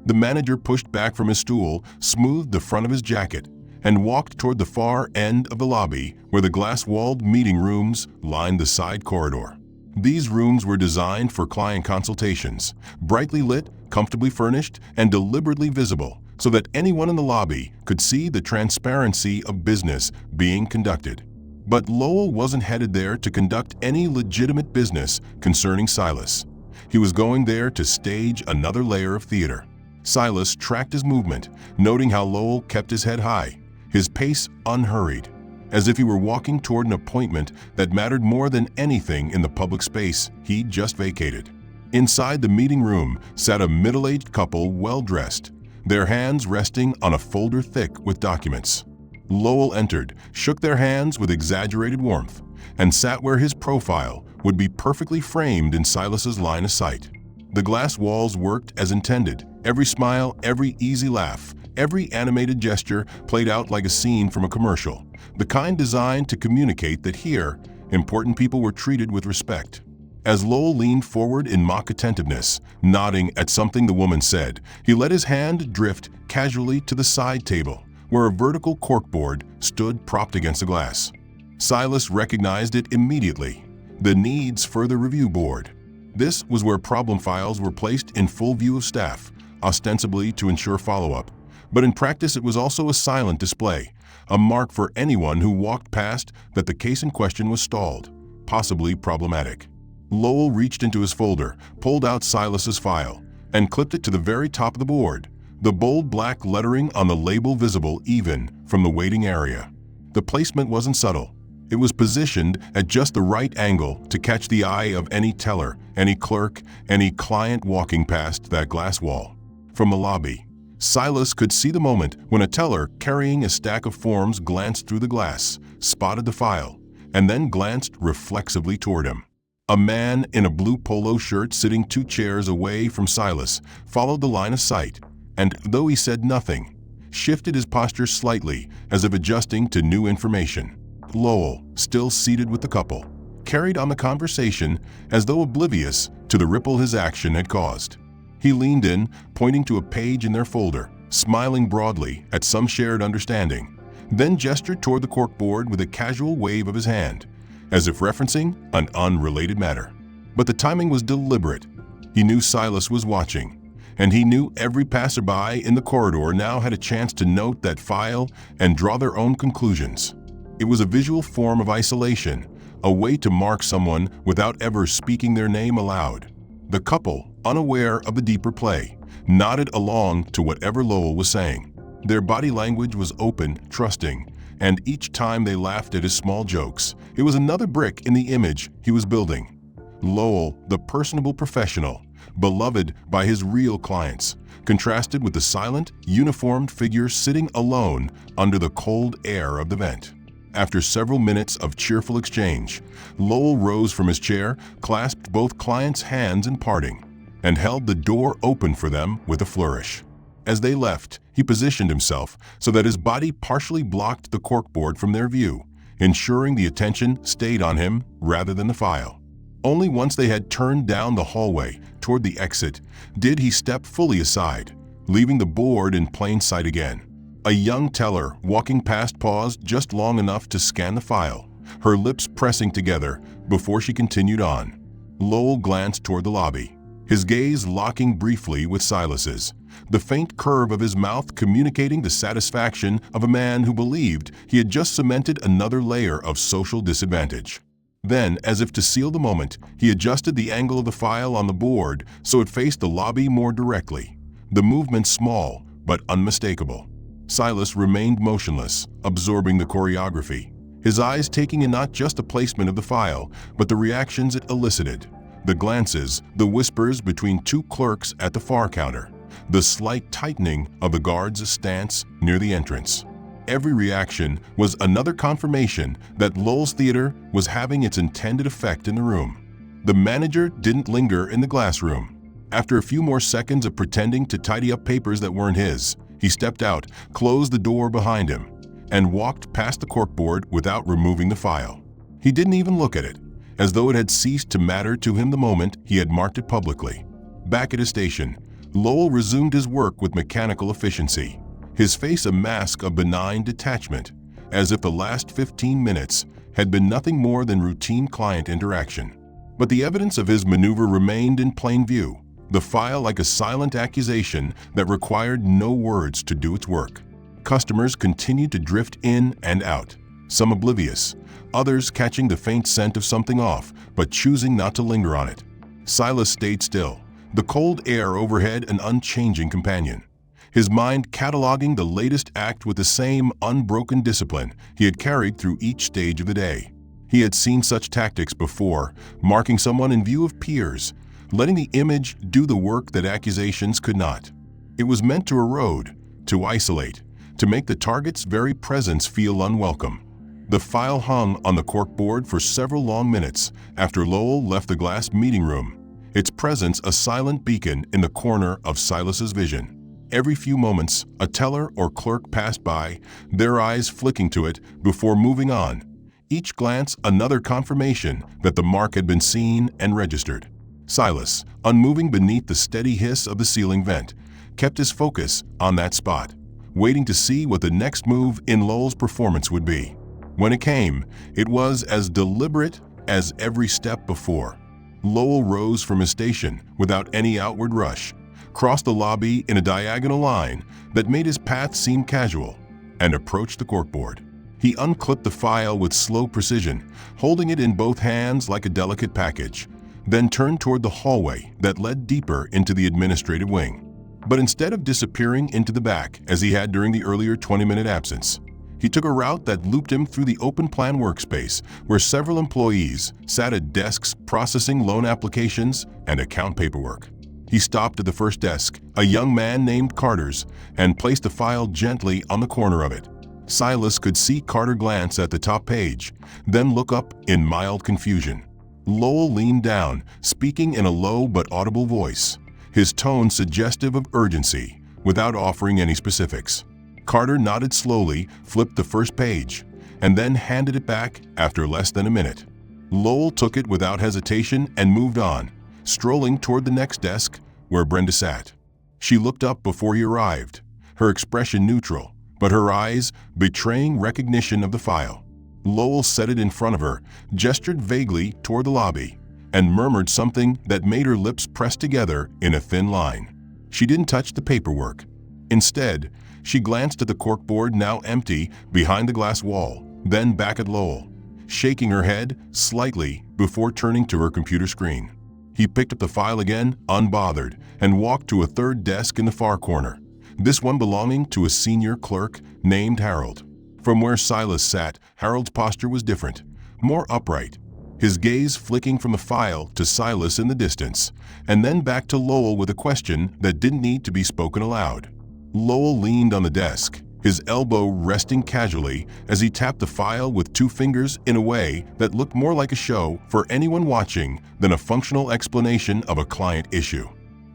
The manager pushed back from his stool, smoothed the front of his jacket, and walked toward the far end of the lobby where the glass-walled meeting rooms lined the side corridor. These rooms were designed for client consultations, brightly lit, comfortably furnished, and deliberately visible so that anyone in the lobby could see the transparency of business being conducted. But Lowell wasn't headed there to conduct any legitimate business concerning Silas. He was going there to stage another layer of theater. Silas tracked his movement, noting how Lowell kept his head high, his pace unhurried, as if he were walking toward an appointment that mattered more than anything in the public space he'd just vacated. Inside the meeting room sat a middle-aged couple well-dressed, their hands resting on a folder thick with documents. Lowell entered, shook their hands with exaggerated warmth, and sat where his profile would be perfectly framed in Silas's line of sight. The glass walls worked as intended. Every smile, every easy laugh, every animated gesture played out like a scene from a commercial, the kind designed to communicate that here, important people were treated with respect. As Lowell leaned forward in mock attentiveness, nodding at something the woman said, he let his hand drift casually to the side table, where a vertical corkboard stood propped against the glass. Silas recognized it immediately: the Needs Further Review Board. This was where problem files were placed in full view of staff, ostensibly to ensure follow-up. But in practice it was also a silent display, a mark for anyone who walked past that the case in question was stalled, possibly problematic. Lowell reached into his folder, pulled out Silas's file, and clipped it to the very top of the board, the bold black lettering on the label visible even from the waiting area. The placement wasn't subtle. It was positioned at just the right angle to catch the eye of any teller, any clerk, any client walking past that glass wall. From the lobby, Silas could see the moment when a teller carrying a stack of forms glanced through the glass, spotted the file, and then glanced reflexively toward him. A man in a blue polo shirt sitting 2 chairs away from Silas followed the line of sight, and though he said nothing, shifted his posture slightly as if adjusting to new information. Lowell, still seated with the couple, carried on the conversation as though oblivious to the ripple his action had caused. He leaned in, pointing to a page in their folder, smiling broadly at some shared understanding, then gestured toward the corkboard with a casual wave of his hand, as if referencing an unrelated matter. But the timing was deliberate. He knew Silas was watching, and he knew every passerby in the corridor now had a chance to note that file and draw their own conclusions. It was a visual form of isolation, a way to mark someone without ever speaking their name aloud. The couple, unaware of the deeper play, nodded along to whatever Lowell was saying. Their body language was open, trusting, and each time they laughed at his small jokes, it was another brick in the image he was building. Lowell, the personable professional, beloved by his real clients, contrasted with the silent, uniformed figure sitting alone under the cold air of the vent. After several minutes of cheerful exchange, Lowell rose from his chair, clasped both clients' hands in parting, and held the door open for them with a flourish. As they left, he positioned himself so that his body partially blocked the corkboard from their view, ensuring the attention stayed on him rather than the file. Only once they had turned down the hallway toward the exit did he step fully aside, leaving the board in plain sight again. A young teller walking past paused just long enough to scan the file, her lips pressing together before she continued on. Lowell glanced toward the lobby, his gaze locking briefly with Silas's, the faint curve of his mouth communicating the satisfaction of a man who believed he had just cemented another layer of social disadvantage. Then, as if to seal the moment, he adjusted the angle of the file on the board so it faced the lobby more directly, the movement small but unmistakable. Silas remained motionless, absorbing the choreography, his eyes taking in not just the placement of the file, but the reactions it elicited, the glances, the whispers between 2 clerks at the far counter, the slight tightening of the guard's stance near the entrance. Every reaction was another confirmation that Lowell's theater was having its intended effect in the room. The manager didn't linger in the glass room. After a few more seconds of pretending to tidy up papers that weren't his, he stepped out, closed the door behind him, and walked past the corkboard without removing the file. He didn't even look at it, as though it had ceased to matter to him the moment he had marked it publicly. Back at his station, Lowell resumed his work with mechanical efficiency, his face a mask of benign detachment, as if the last 15 minutes had been nothing more than routine client interaction. But the evidence of his maneuver remained in plain view, the file like a silent accusation that required no words to do its work. Customers continued to drift in and out, some oblivious, others catching the faint scent of something off, but choosing not to linger on it. Silas stayed still, the cold air overhead an unchanging companion, his mind cataloging the latest act with the same unbroken discipline he had carried through each stage of the day. He had seen such tactics before, marking someone in view of peers, letting the image do the work that accusations could not. It was meant to erode, to isolate, to make the target's very presence feel unwelcome. The file hung on the corkboard for several long minutes after Lowell left the glass meeting room, its presence a silent beacon in the corner of Silas's vision. Every few moments, a teller or clerk passed by, their eyes flicking to it before moving on, each glance another confirmation that the mark had been seen and registered. Silas, unmoving beneath the steady hiss of the ceiling vent, kept his focus on that spot, waiting to see what the next move in Lowell's performance would be. When it came, it was as deliberate as every step before. Lowell rose from his station without any outward rush, crossed the lobby in a diagonal line that made his path seem casual, and approached the corkboard. He unclipped the file with slow precision, holding it in both hands like a delicate package, then turned toward the hallway that led deeper into the administrative wing. But instead of disappearing into the back as he had during the earlier 20-minute absence, he took a route that looped him through the open plan workspace where several employees sat at desks processing loan applications and account paperwork. He stopped at the first desk, a young man named Carter's, and placed the file gently on the corner of it. Silas could see Carter glance at the top page, then look up in mild confusion. Lowell leaned down, speaking in a low but audible voice, his tone suggestive of urgency, without offering any specifics. Carter nodded slowly, flipped the first page, and then handed it back after less than a minute. Lowell took it without hesitation and moved on, strolling toward the next desk where Brenda sat. She looked up before he arrived, her expression neutral, but her eyes betraying recognition of the file. Lowell set it in front of her, gestured vaguely toward the lobby, and murmured something that made her lips press together in a thin line. She didn't touch the paperwork. Instead, she glanced at the corkboard now empty behind the glass wall, then back at Lowell, shaking her head slightly before turning to her computer screen. He picked up the file again, unbothered, and walked to a third desk in the far corner, this one belonging to a senior clerk named Harold. From where Silas sat, Harold's posture was different, more upright, his gaze flicking from the file to Silas in the distance, and then back to Lowell with a question that didn't need to be spoken aloud. Lowell leaned on the desk, his elbow resting casually as he tapped the file with two fingers in a way that looked more like a show for anyone watching than a functional explanation of a client issue.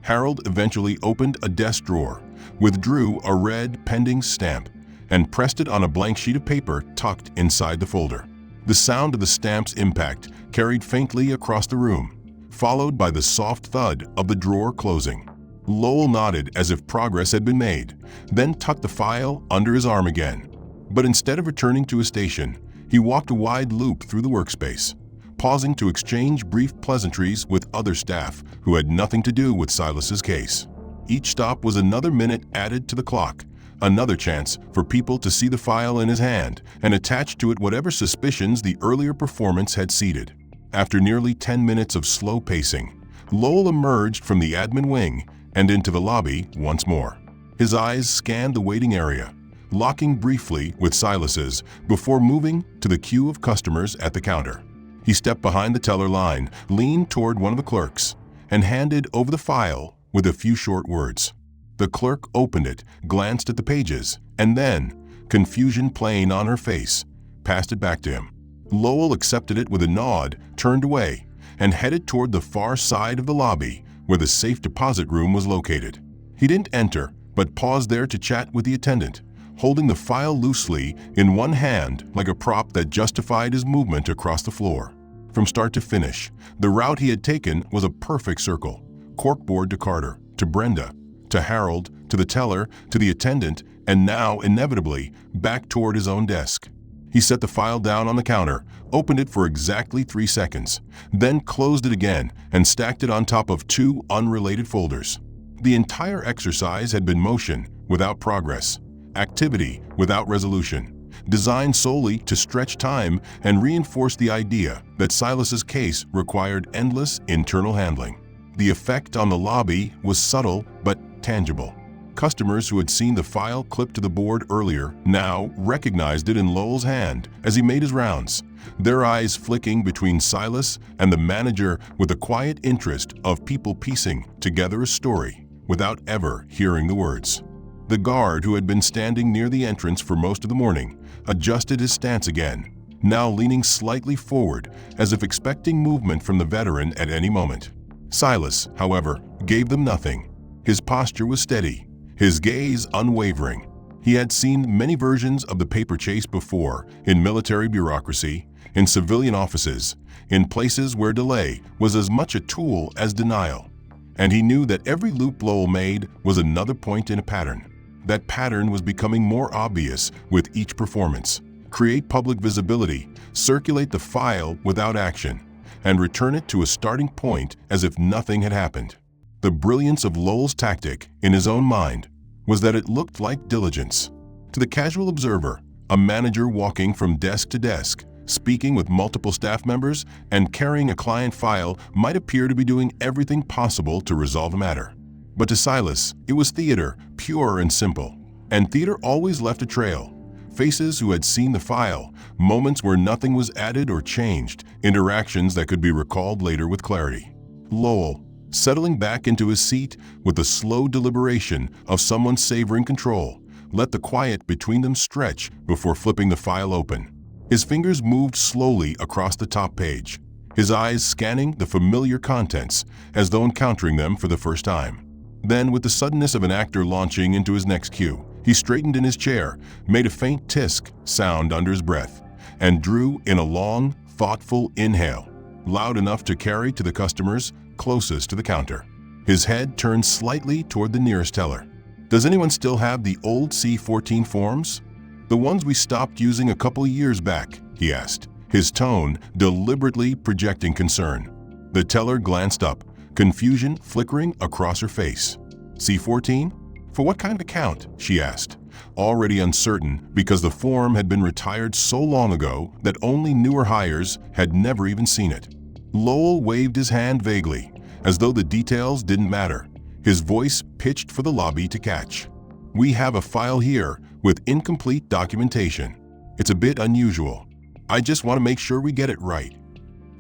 Harold eventually opened a desk drawer, withdrew a red pending stamp, and pressed it on a blank sheet of paper tucked inside the folder. The sound of the stamp's impact carried faintly across the room, followed by the soft thud of the drawer closing. Lowell nodded as if progress had been made, then tucked the file under his arm again. But instead of returning to his station, he walked a wide loop through the workspace, pausing to exchange brief pleasantries with other staff who had nothing to do with Silas's case. Each stop was another minute added to the clock, another chance for people to see the file in his hand and attach to it whatever suspicions the earlier performance had seeded. After nearly 10 minutes of slow pacing, Lowell emerged from the admin wing and into the lobby once more. His eyes scanned the waiting area, locking briefly with Silas's before moving to the queue of customers at the counter. He stepped behind the teller line, leaned toward one of the clerks, and handed over the file with a few short words. The clerk opened it, glanced at the pages, and then, confusion plain on her face, passed it back to him. Lowell accepted it with a nod, turned away, and headed toward the far side of the lobby where the safe deposit room was located. He didn't enter, but paused there to chat with the attendant, holding the file loosely in one hand like a prop that justified his movement across the floor. From start to finish, the route he had taken was a perfect circle, corkboard to Carter, to Brenda, to Harold, to the teller, to the attendant, and now, inevitably, back toward his own desk. He set the file down on the counter, opened it for exactly 3 seconds, then closed it again and stacked it on top of 2 unrelated folders. The entire exercise had been motion without progress, activity without resolution, designed solely to stretch time and reinforce the idea that Silas's case required endless internal handling. The effect on the lobby was subtle but tangible. Customers who had seen the file clipped to the board earlier now recognized it in Lowell's hand as he made his rounds, their eyes flicking between Silas and the manager with the quiet interest of people piecing together a story without ever hearing the words. The guard, who had been standing near the entrance for most of the morning, adjusted his stance again, now leaning slightly forward as if expecting movement from the veteran at any moment. Silas, however, gave them nothing. His posture was steady, his gaze unwavering. He had seen many versions of the paper chase before, in military bureaucracy, in civilian offices, in places where delay was as much a tool as denial. And he knew that every loop Lowell made was another point in a pattern. That pattern was becoming more obvious with each performance. Create public visibility, circulate the file without action, and return it to a starting point as if nothing had happened. The brilliance of Lowell's tactic, in his own mind, was that it looked like diligence. To the casual observer, a manager walking from desk to desk, speaking with multiple staff members, and carrying a client file might appear to be doing everything possible to resolve a matter. But to Silas, it was theater, pure and simple. And theater always left a trail. Faces who had seen the file, moments where nothing was added or changed, interactions that could be recalled later with clarity. Lowell, settling back into his seat with the slow deliberation of someone savoring control, let the quiet between them stretch before flipping the file open. His fingers moved slowly across the top page, his eyes scanning the familiar contents as though encountering them for the first time. Then, with the suddenness of an actor launching into his next cue, he straightened in his chair, made a faint tisk sound under his breath, and drew in a long, thoughtful inhale, loud enough to carry to the customers closest to the counter. His head turned slightly toward the nearest teller. "Does anyone still have the old C-14 forms? The ones we stopped using a couple years back?" he asked, his tone deliberately projecting concern. The teller glanced up, confusion flickering across her face. "C-14? For what kind of account?" she asked, already uncertain because the form had been retired so long ago that only newer hires had never even seen it. Lowell waved his hand vaguely, as though the details didn't matter, his voice pitched for the lobby to catch. "We have a file here with incomplete documentation. It's a bit unusual. I just want to make sure we get it right."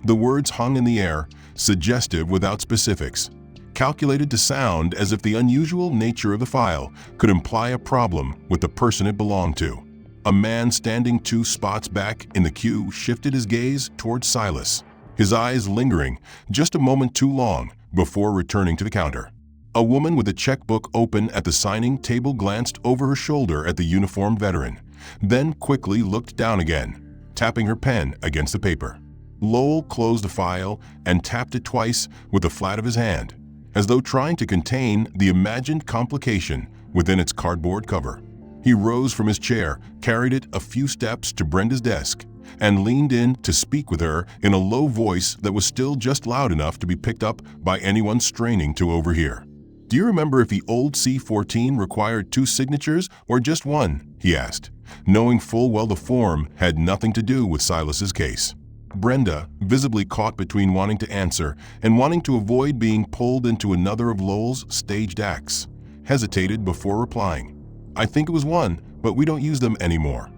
The words hung in the air, suggestive without specifics, calculated to sound as if the unusual nature of the file could imply a problem with the person it belonged to. A man standing 2 spots back in the queue shifted his gaze towards Silas, his eyes lingering just a moment too long before returning to the counter. A woman with a checkbook open at the signing table glanced over her shoulder at the uniformed veteran, then quickly looked down again, tapping her pen against the paper. Lowell closed the file and tapped it twice with the flat of his hand, as though trying to contain the imagined complication within its cardboard cover. He rose from his chair, carried it a few steps to Brenda's desk, and leaned in to speak with her in a low voice that was still just loud enough to be picked up by anyone straining to overhear. "Do you remember if the old C-14 required 2 signatures or just 1? He asked, knowing full well the form had nothing to do with Silas's case. Brenda, visibly caught between wanting to answer and wanting to avoid being pulled into another of Lowell's staged acts, hesitated before replying. "I think it was 1, but we don't use them anymore."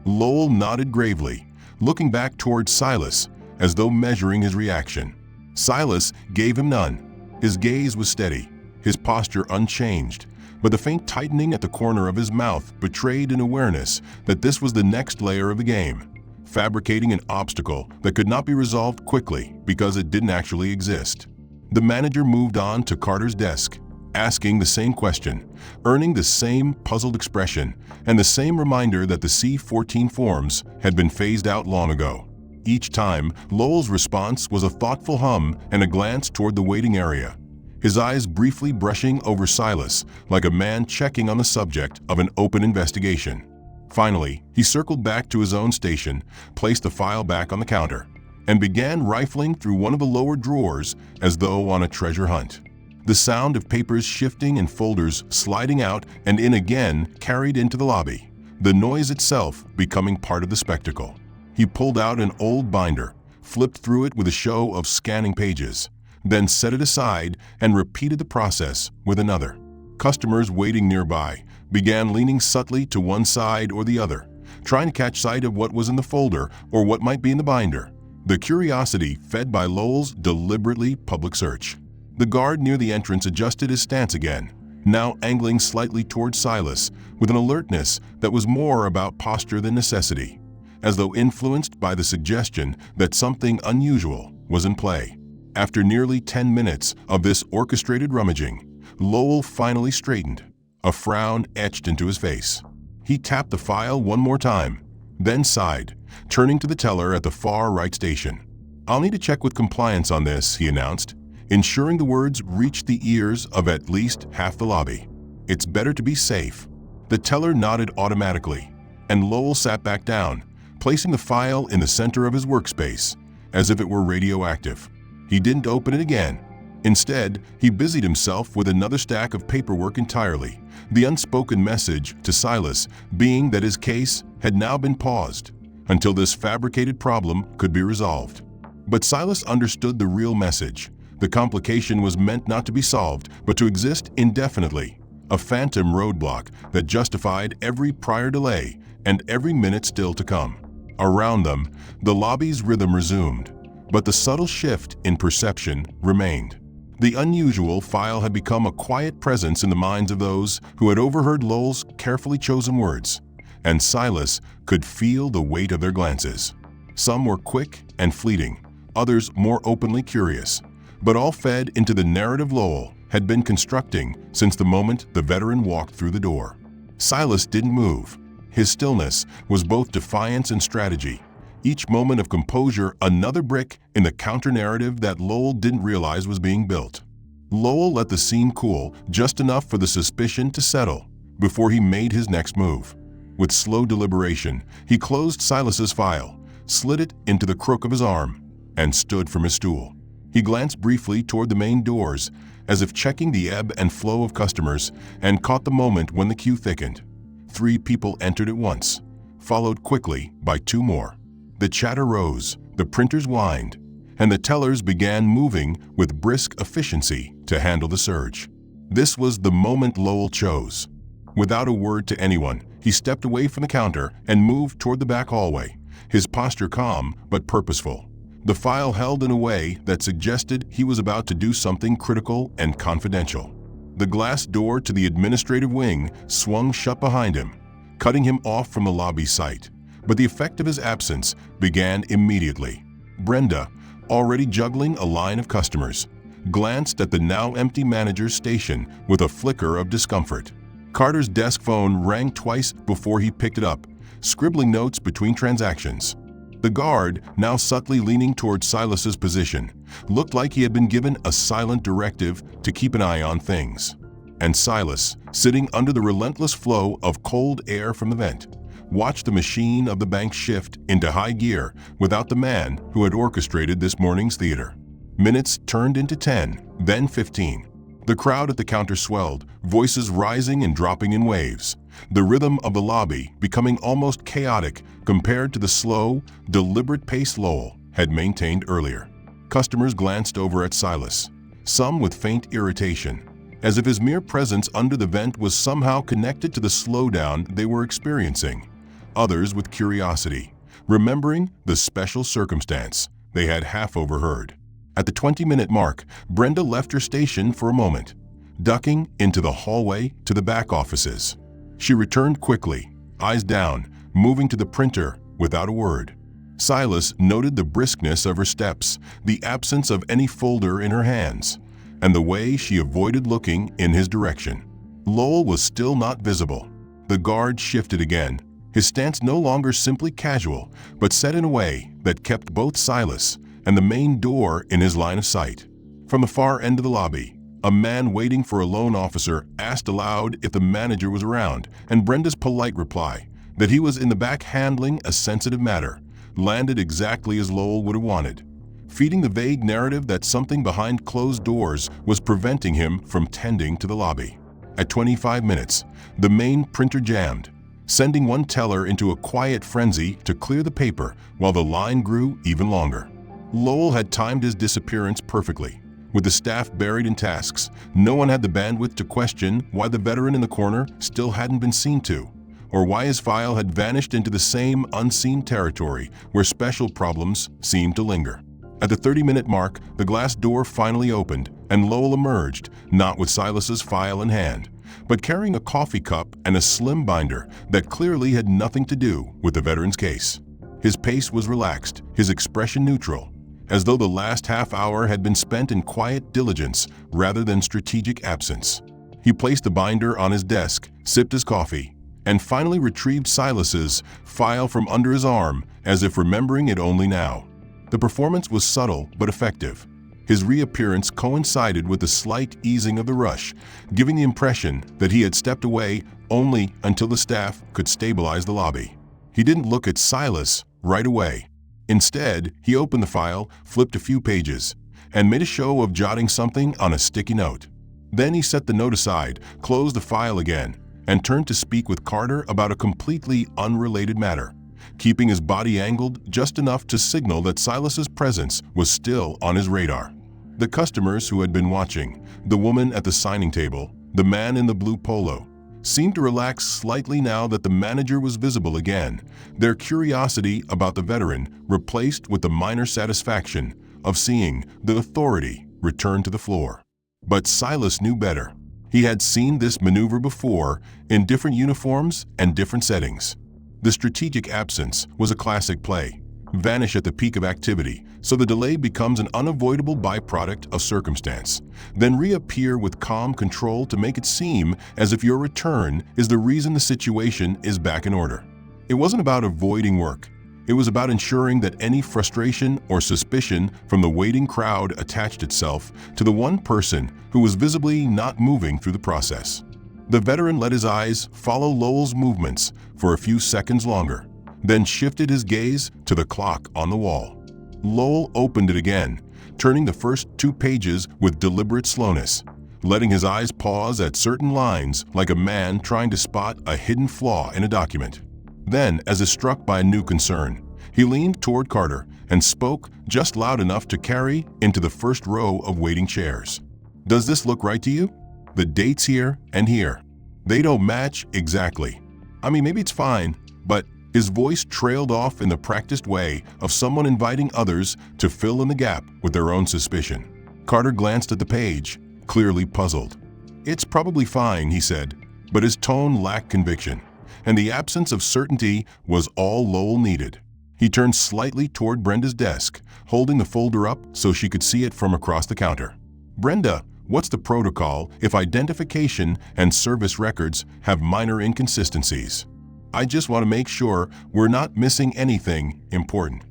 Lowell nodded gravely, looking back towards Silas as though measuring his reaction. Silas gave him none. His gaze was steady, his posture unchanged, but the faint tightening at the corner of his mouth betrayed an awareness that this was the next layer of the game, fabricating an obstacle that could not be resolved quickly because it didn't actually exist. The manager moved on to Carter's desk, asking the same question, earning the same puzzled expression, and the same reminder that the C-14 forms had been phased out long ago. Each time, Lowell's response was a thoughtful hum and a glance toward the waiting area, his eyes briefly brushing over Silas like a man checking on the subject of an open investigation. Finally, he circled back to his own station, placed the file back on the counter, and began rifling through one of the lower drawers as though on a treasure hunt. The sound of papers shifting and folders sliding out and in again carried into the lobby, the noise itself becoming part of the spectacle. He pulled out an old binder, flipped through it with a show of scanning pages, then set it aside and repeated the process with another. Customers waiting nearby began leaning subtly to one side or the other, trying to catch sight of what was in the folder or what might be in the binder. The curiosity fed by Lowell's deliberately public search. The guard near the entrance adjusted his stance again, now angling slightly towards Silas with an alertness that was more about posture than necessity, as though influenced by the suggestion that something unusual was in play. After nearly 10 minutes of this orchestrated rummaging, Lowell finally straightened, a frown etched into his face. He tapped the file one more time, then sighed, turning to the teller at the far right station. "I'll need to check with compliance on this," he announced, ensuring the words reached the ears of at least half the lobby. "It's better to be safe." The teller nodded automatically, and Lowell sat back down, placing the file in the center of his workspace, as if it were radioactive. He didn't open it again. Instead, he busied himself with another stack of paperwork entirely, the unspoken message to Silas being that his case had now been paused until this fabricated problem could be resolved. But Silas understood the real message. The complication was meant not to be solved, but to exist indefinitely, a phantom roadblock that justified every prior delay and every minute still to come. Around them, the lobby's rhythm resumed, but the subtle shift in perception remained. The unusual file had become a quiet presence in the minds of those who had overheard Lowell's carefully chosen words, and Silas could feel the weight of their glances. Some were quick and fleeting, others more openly curious, but all fed into the narrative Lowell had been constructing since the moment the veteran walked through the door. Silas didn't move. His stillness was both defiance and strategy, each moment of composure another brick in the counter-narrative that Lowell didn't realize was being built. Lowell let the scene cool just enough for the suspicion to settle before he made his next move. With slow deliberation, he closed Silas's file, slid it into the crook of his arm, and stood from his stool. He glanced briefly toward the main doors, as if checking the ebb and flow of customers, and caught the moment when the queue thickened. 3 people entered at once, followed quickly by 2 more. The chatter rose, the printers whined, and the tellers began moving with brisk efficiency to handle the surge. This was the moment Lowell chose. Without a word to anyone, he stepped away from the counter and moved toward the back hallway, his posture calm but purposeful, the file held in a way that suggested he was about to do something critical and confidential. The glass door to the administrative wing swung shut behind him, cutting him off from the lobby sight. But the effect of his absence began immediately. Brenda, already juggling a line of customers, glanced at the now empty manager's station with a flicker of discomfort. Carter's desk phone rang twice before he picked it up, scribbling notes between transactions. The guard, now subtly leaning towards Silas's position, looked like he had been given a silent directive to keep an eye on things. And Silas, sitting under the relentless flow of cold air from the vent, watched the machine of the bank shift into high gear without the man who had orchestrated this morning's theater. Minutes turned into 10, then 15. The crowd at the counter swelled, voices rising and dropping in waves, the rhythm of the lobby becoming almost chaotic compared to the slow, deliberate pace Lowell had maintained earlier. Customers glanced over at Silas, some with faint irritation, as if his mere presence under the vent was somehow connected to the slowdown they were experiencing. Others with curiosity, remembering the special circumstance they had half overheard. At the 20-minute mark, Brenda left her station for a moment, ducking into the hallway to the back offices. She returned quickly, eyes down, moving to the printer without a word. Silas noted the briskness of her steps, the absence of any folder in her hands, and the way she avoided looking in his direction. Lowell was still not visible. The guard shifted again, his stance no longer simply casual, but set in a way that kept both Silas and the main door in his line of sight. From the far end of the lobby, a man waiting for a loan officer asked aloud if the manager was around, and Brenda's polite reply, that he was in the back handling a sensitive matter, landed exactly as Lowell would have wanted, feeding the vague narrative that something behind closed doors was preventing him from tending to the lobby. At 25 minutes, the main printer jammed, sending one teller into a quiet frenzy to clear the paper while the line grew even longer. Lowell had timed his disappearance perfectly. With the staff buried in tasks, no one had the bandwidth to question why the veteran in the corner still hadn't been seen to, or why his file had vanished into the same unseen territory where special problems seemed to linger. At the 30-minute mark, the glass door finally opened, and Lowell emerged, not with Silas's file in hand, but carrying a coffee cup and a slim binder that clearly had nothing to do with the veteran's case. His pace was relaxed, his expression neutral, as though the last half hour had been spent in quiet diligence rather than strategic absence. He placed the binder on his desk, sipped his coffee, and finally retrieved Silas's file from under his arm, as if remembering it only now. The performance was subtle but effective. His reappearance coincided with the slight easing of the rush, giving the impression that he had stepped away only until the staff could stabilize the lobby. He didn't look at Silas right away. Instead, he opened the file, flipped a few pages, and made a show of jotting something on a sticky note. Then he set the note aside, closed the file again, and turned to speak with Carter about a completely unrelated matter, keeping his body angled just enough to signal that Silas's presence was still on his radar. The customers who had been watching, the woman at the signing table, the man in the blue polo, seemed to relax slightly now that the manager was visible again, their curiosity about the veteran replaced with the minor satisfaction of seeing the authority return to the floor. But Silas knew better. He had seen this maneuver before in different uniforms and different settings. The strategic absence was a classic play. Vanish at the peak of activity, so the delay becomes an unavoidable byproduct of circumstance. Then reappear with calm control to make it seem as if your return is the reason the situation is back in order. It wasn't about avoiding work. It was about ensuring that any frustration or suspicion from the waiting crowd attached itself to the one person who was visibly not moving through the process. The veteran let his eyes follow Lowell's movements for a few seconds longer, then shifted his gaze to the clock on the wall. Lowell opened it again, turning the first 2 pages with deliberate slowness, letting his eyes pause at certain lines like a man trying to spot a hidden flaw in a document. Then, as if struck by a new concern, he leaned toward Carter and spoke just loud enough to carry into the first row of waiting chairs. "Does this look right to you? The dates here and here, they don't match exactly. I mean, maybe it's fine, but..." His voice trailed off in the practiced way of someone inviting others to fill in the gap with their own suspicion. Carter glanced at the page, clearly puzzled. "It's probably fine," he said, but his tone lacked conviction, and the absence of certainty was all Lowell needed. He turned slightly toward Brenda's desk, holding the folder up so she could see it from across the counter. "Brenda, what's the protocol if identification and service records have minor inconsistencies? I just want to make sure we're not missing anything important."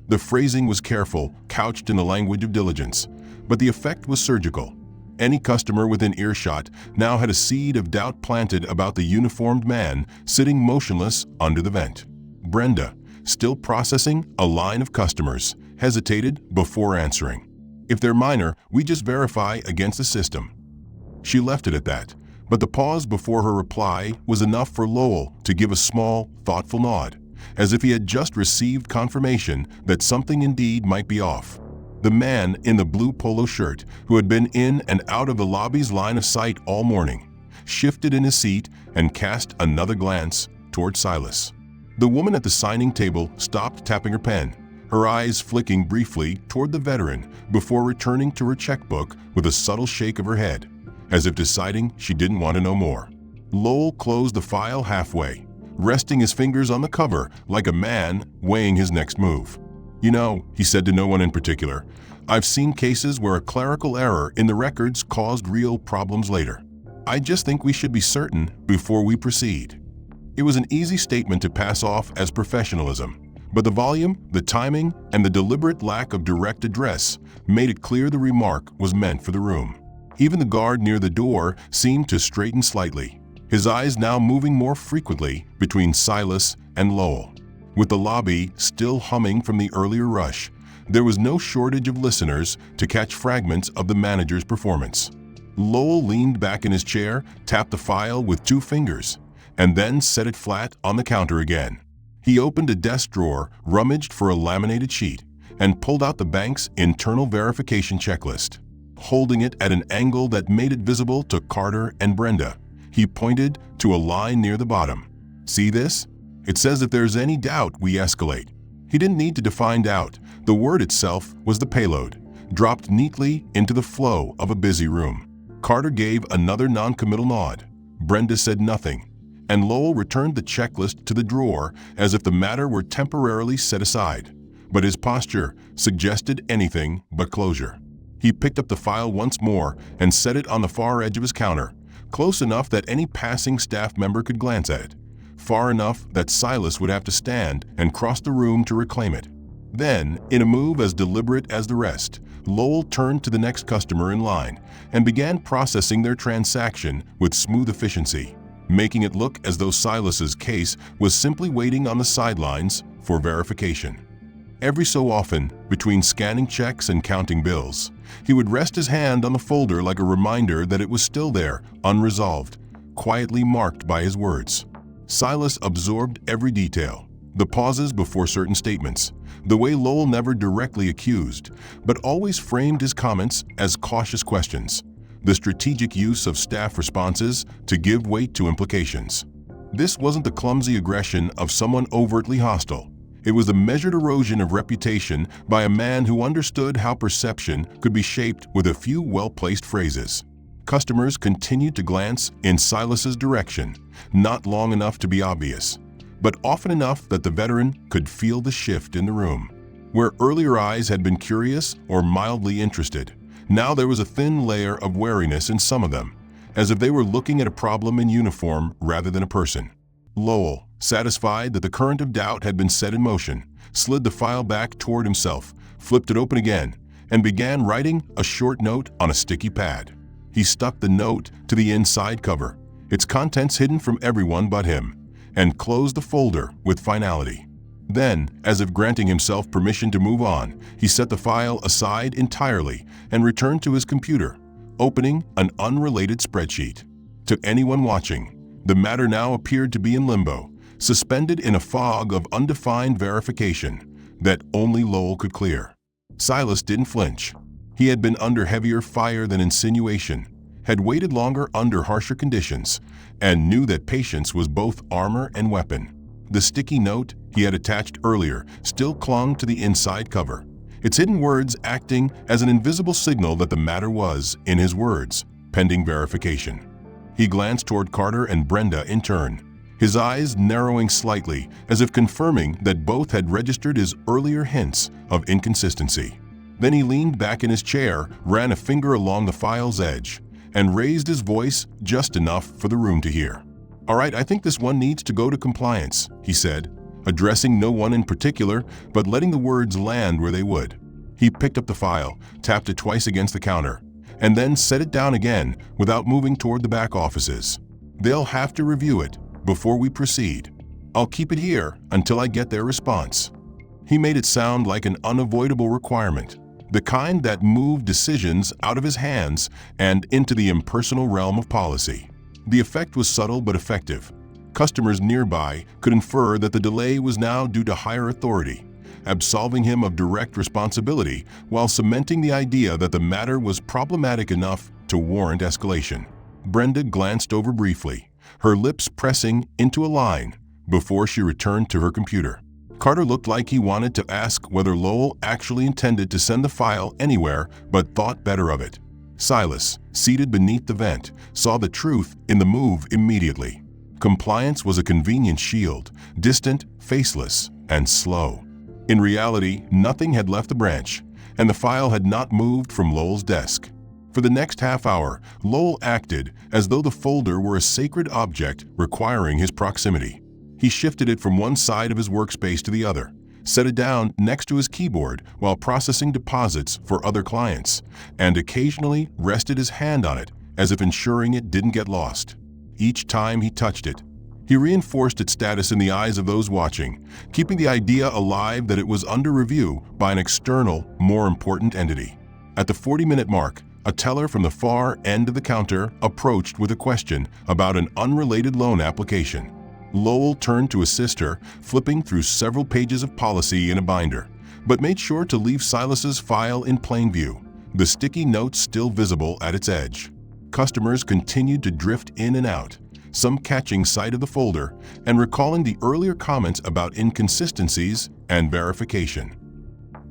The phrasing was careful, couched in the language of diligence, but the effect was surgical. Any customer within earshot now had a seed of doubt planted about the uniformed man sitting motionless under the vent. Brenda, still processing a line of customers, hesitated before answering. "If they're minor, we just verify against the system." She left it at that. But the pause before her reply was enough for Lowell to give a small, thoughtful nod, as if he had just received confirmation that something indeed might be off. The man in the blue polo shirt, who had been in and out of the lobby's line of sight all morning, shifted in his seat and cast another glance toward Silas. The woman at the signing table stopped tapping her pen, her eyes flicking briefly toward the veteran before returning to her checkbook with a subtle shake of her head, as if deciding she didn't want to know more. Lowell closed the file halfway, resting his fingers on the cover like a man weighing his next move. "You know," he said to no one in particular, "I've seen cases where a clerical error in the records caused real problems later. I just think we should be certain before we proceed." It was an easy statement to pass off as professionalism, but the volume, the timing, and the deliberate lack of direct address made it clear the remark was meant for the room. Even the guard near the door seemed to straighten slightly, his eyes now moving more frequently between Silas and Lowell. With the lobby still humming from the earlier rush, there was no shortage of listeners to catch fragments of the manager's performance. Lowell leaned back in his chair, tapped the file with 2 fingers, and then set it flat on the counter again. He opened a desk drawer, rummaged for a laminated sheet, and pulled out the bank's internal verification checklist. holding it at an angle that made it visible to Carter and Brenda. He pointed to a line near the bottom. "See this? It says if there's any doubt, we escalate." He didn't need to define doubt. The word itself was the payload, dropped neatly into the flow of a busy room. Carter gave another non-committal nod. Brenda said nothing, and Lowell returned the checklist to the drawer as if the matter were temporarily set aside. But his posture suggested anything but closure. He picked up the file once more and set it on the far edge of his counter, close enough that any passing staff member could glance at it, far enough that Silas would have to stand and cross the room to reclaim it. Then, in a move as deliberate as the rest, Lowell turned to the next customer in line and began processing their transaction with smooth efficiency, making it look as though Silas's case was simply waiting on the sidelines for verification. Every so often, between scanning checks and counting bills, he would rest his hand on the folder like a reminder that it was still there, unresolved, quietly marked by his words. Silas absorbed every detail, the pauses before certain statements, the way Lowell never directly accused, but always framed his comments as cautious questions, the strategic use of staff responses to give weight to implications. This wasn't the clumsy aggression of someone overtly hostile. It was the measured erosion of reputation by a man who understood how perception could be shaped with a few well-placed phrases. Customers continued to glance in Silas's direction, not long enough to be obvious, but often enough that the veteran could feel the shift in the room. Where earlier eyes had been curious or mildly interested, now there was a thin layer of wariness in some of them, as if they were looking at a problem in uniform rather than a person. Lowell, satisfied that the current of doubt had been set in motion, slid the file back toward himself, flipped it open again, and began writing a short note on a sticky pad. He stuck the note to the inside cover, its contents hidden from everyone but him, and closed the folder with finality. Then, as if granting himself permission to move on, he set the file aside entirely and returned to his computer, opening an unrelated spreadsheet. To anyone watching, the matter now appeared to be in limbo, suspended in a fog of undefined verification that only Lowell could clear. Silas didn't flinch. He had been under heavier fire than insinuation, had waited longer under harsher conditions, and knew that patience was both armor and weapon. The sticky note he had attached earlier still clung to the inside cover, its hidden words acting as an invisible signal that the matter was, in his words, pending verification. He glanced toward Carter and Brenda in turn, his eyes narrowing slightly as if confirming that both had registered his earlier hints of inconsistency. Then he leaned back in his chair, ran a finger along the file's edge, and raised his voice just enough for the room to hear. "All right, I think this one needs to go to compliance," he said, addressing no one in particular, but letting the words land where they would. He picked up the file, tapped it twice against the counter, and then set it down again without moving toward the back offices. "They'll have to review it before we proceed. I'll keep it here until I get their response." He made it sound like an unavoidable requirement, the kind that moved decisions out of his hands and into the impersonal realm of policy. The effect was subtle but effective. Customers nearby could infer that the delay was now due to higher authority, absolving him of direct responsibility while cementing the idea that the matter was problematic enough to warrant escalation. Brenda glanced over briefly, her lips pressing into a line before she returned to her computer. Carter looked like he wanted to ask whether Lowell actually intended to send the file anywhere but thought better of it. Silas, seated beneath the vent, saw the truth in the move immediately. Compliance was a convenient shield, distant, faceless, and slow. In reality, nothing had left the branch, and the file had not moved from Lowell's desk. For the next half hour, Lowell acted as though the folder were a sacred object requiring his proximity. He shifted it from one side of his workspace to the other, set it down next to his keyboard while processing deposits for other clients, and occasionally rested his hand on it as if ensuring it didn't get lost. Each time he touched it, he reinforced its status in the eyes of those watching, keeping the idea alive that it was under review by an external, more important entity. At the 40-minute mark, a teller from the far end of the counter approached with a question about an unrelated loan application. Lowell turned to assist her, flipping through several pages of policy in a binder, but made sure to leave Silas's file in plain view, the sticky notes still visible at its edge. Customers continued to drift in and out, some catching sight of the folder and recalling the earlier comments about inconsistencies and verification.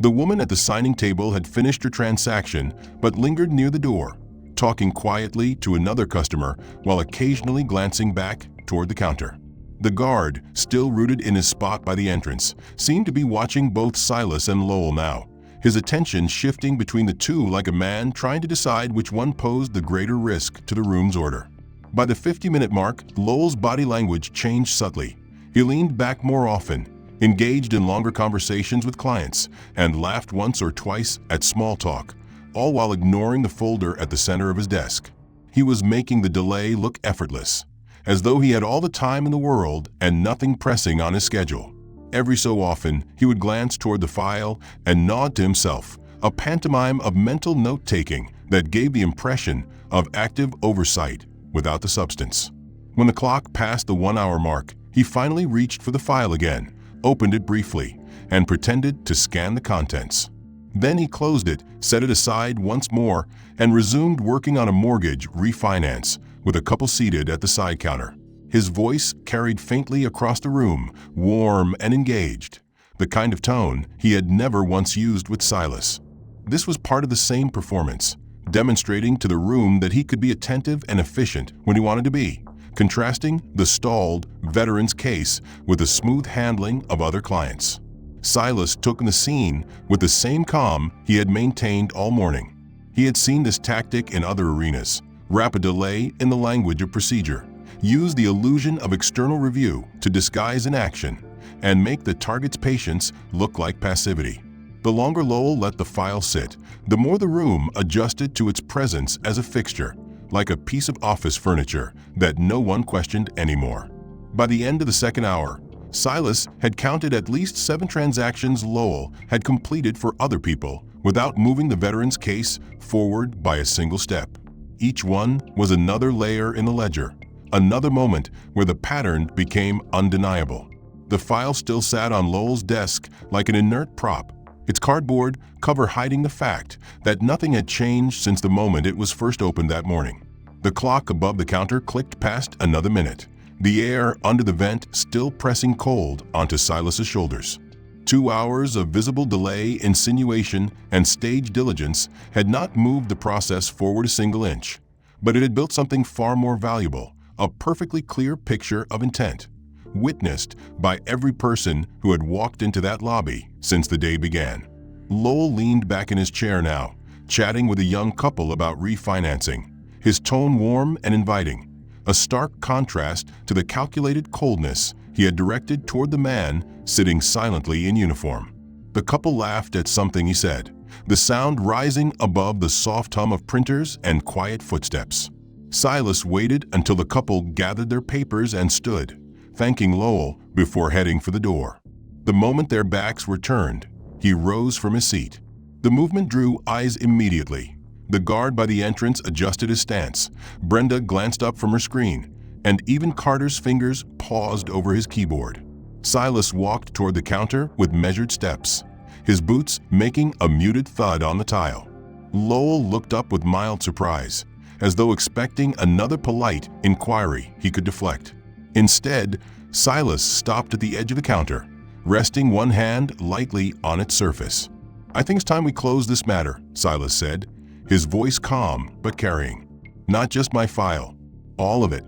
The woman at the signing table had finished her transaction but lingered near the door, talking quietly to another customer while occasionally glancing back toward the counter. The guard, still rooted in his spot by the entrance, seemed to be watching both Silas and Lowell now, his attention shifting between the two like a man trying to decide which one posed the greater risk to the room's order. By the 50-minute mark, Lowell's body language changed subtly. He leaned back more often, engaged in longer conversations with clients, and laughed once or twice at small talk, all while ignoring the folder at the center of his desk. He was making the delay look effortless, as though he had all the time in the world and nothing pressing on his schedule. Every so often, he would glance toward the file and nod to himself, a pantomime of mental note-taking that gave the impression of active oversight without the substance. When the clock passed the 1-hour mark, he finally reached for the file again, opened it briefly, and pretended to scan the contents. Then he closed it, set it aside once more, and resumed working on a mortgage refinance with a couple seated at the side counter. His voice carried faintly across the room, warm and engaged, the kind of tone he had never once used with Silas. This was part of the same performance, demonstrating to the room that he could be attentive and efficient when he wanted to be, contrasting the stalled veteran's case with the smooth handling of other clients. Silas took in the scene with the same calm he had maintained all morning. He had seen this tactic in other arenas: wrap a delay in the language of procedure, use the illusion of external review to disguise inaction, and make the target's patience look like passivity. The longer Lowell let the file sit, the more the room adjusted to its presence as a fixture, like a piece of office furniture that no one questioned anymore. By the end of the second hour, Silas had counted at least 7 transactions Lowell had completed for other people without moving the veteran's case forward by a single step. Each one was another layer in the ledger, another moment where the pattern became undeniable. The file still sat on Lowell's desk like an inert prop, its cardboard cover hiding the fact that nothing had changed since the moment it was first opened that morning. The clock above the counter clicked past another minute, the air under the vent still pressing cold onto Silas's shoulders. 2 hours of visible delay, insinuation, and stage diligence had not moved the process forward a single inch, but it had built something far more valuable, a perfectly clear picture of intent, witnessed by every person who had walked into that lobby since the day began. Lowell leaned back in his chair now, chatting with a young couple about refinancing, his tone warm and inviting, a stark contrast to the calculated coldness he had directed toward the man sitting silently in uniform. The couple laughed at something he said, the sound rising above the soft hum of printers and quiet footsteps. Silas waited until the couple gathered their papers and stood, thanking Lowell before heading for the door. The moment their backs were turned, he rose from his seat. The movement drew eyes immediately. The guard by the entrance adjusted his stance. Brenda glanced up from her screen, and even Carter's fingers paused over his keyboard. Silas walked toward the counter with measured steps, his boots making a muted thud on the tile. Lowell looked up with mild surprise, as though expecting another polite inquiry he could deflect. Instead, Silas stopped at the edge of the counter, resting one hand lightly on its surface. "I think it's time we close this matter," Silas said, his voice calm but carrying. "Not just my file, all of it."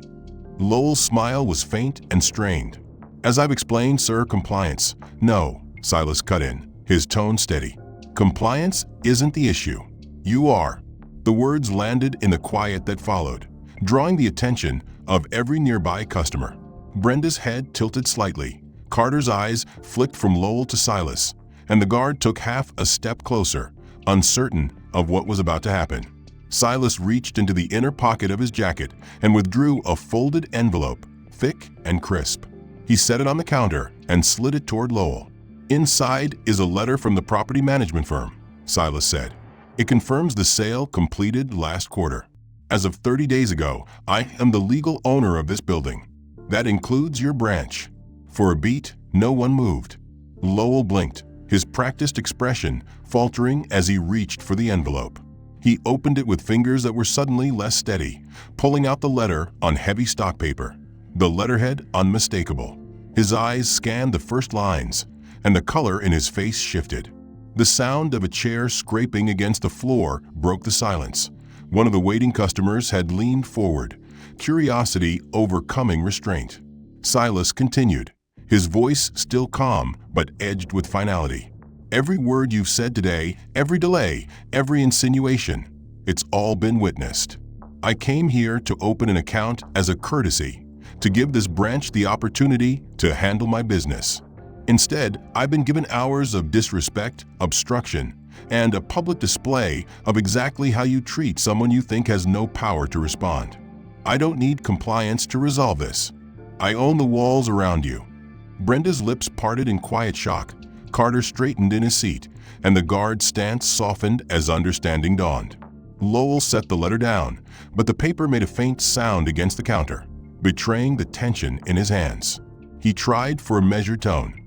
Lowell's smile was faint and strained. "As I've explained, sir, compliance." "No," Silas cut in, his tone steady. "Compliance isn't the issue. You are." The words landed in the quiet that followed, drawing the attention of every nearby customer. Brenda's head tilted slightly, Carter's eyes flicked from Lowell to Silas, and the guard took half a step closer, uncertain of what was about to happen. Silas reached into the inner pocket of his jacket and withdrew a folded envelope, thick and crisp. He set it on the counter and slid it toward Lowell. "Inside is a letter from the property management firm," Silas said. "It confirms the sale completed last quarter. As of 30 days ago, I am the legal owner of this building. That includes your branch." For a beat, no one moved. Lowell blinked, his practiced expression faltering as he reached for the envelope. He opened it with fingers that were suddenly less steady, pulling out the letter on heavy stock paper. The letterhead unmistakable. His eyes scanned the first lines, and the color in his face shifted. The sound of a chair scraping against the floor broke the silence. One of the waiting customers had leaned forward, curiosity overcoming restraint. Silas continued, his voice still calm but edged with finality. Every word you've said today, every delay, every insinuation, it's all been witnessed. I came here to open an account as a courtesy, to give this branch the opportunity to handle my business. Instead, I've been given hours of disrespect, obstruction, and a public display of exactly how you treat someone you think has no power to respond. I don't need compliance to resolve this. I own the walls around you. Brenda's lips parted in quiet shock. Carter straightened in his seat, and the guard's stance softened as understanding dawned. Lowell set the letter down, but the paper made a faint sound against the counter, betraying the tension in his hands. He tried for a measured tone.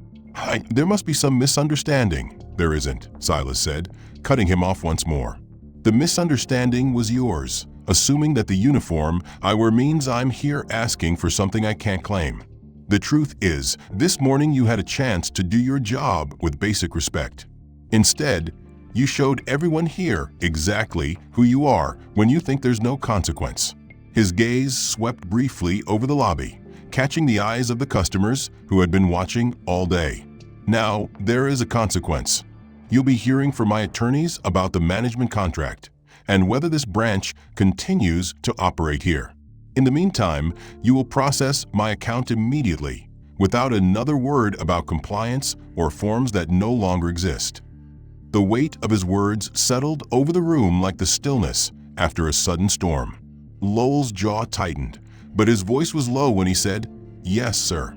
There must be some misunderstanding. There isn't, Silas said, cutting him off once more. The misunderstanding was yours, assuming that the uniform I wear means I'm here asking for something I can't claim. The truth is, this morning you had a chance to do your job with basic respect. Instead, you showed everyone here exactly who you are when you think there's no consequence. His gaze swept briefly over the lobby, catching the eyes of the customers who had been watching all day. Now, there is a consequence. You'll be hearing from my attorneys about the management contract and whether this branch continues to operate here. In the meantime, you will process my account immediately, without another word about compliance or forms that no longer exist. The weight of his words settled over the room like the stillness after a sudden storm. Lowell's jaw tightened, but his voice was low when he said, "Yes, sir."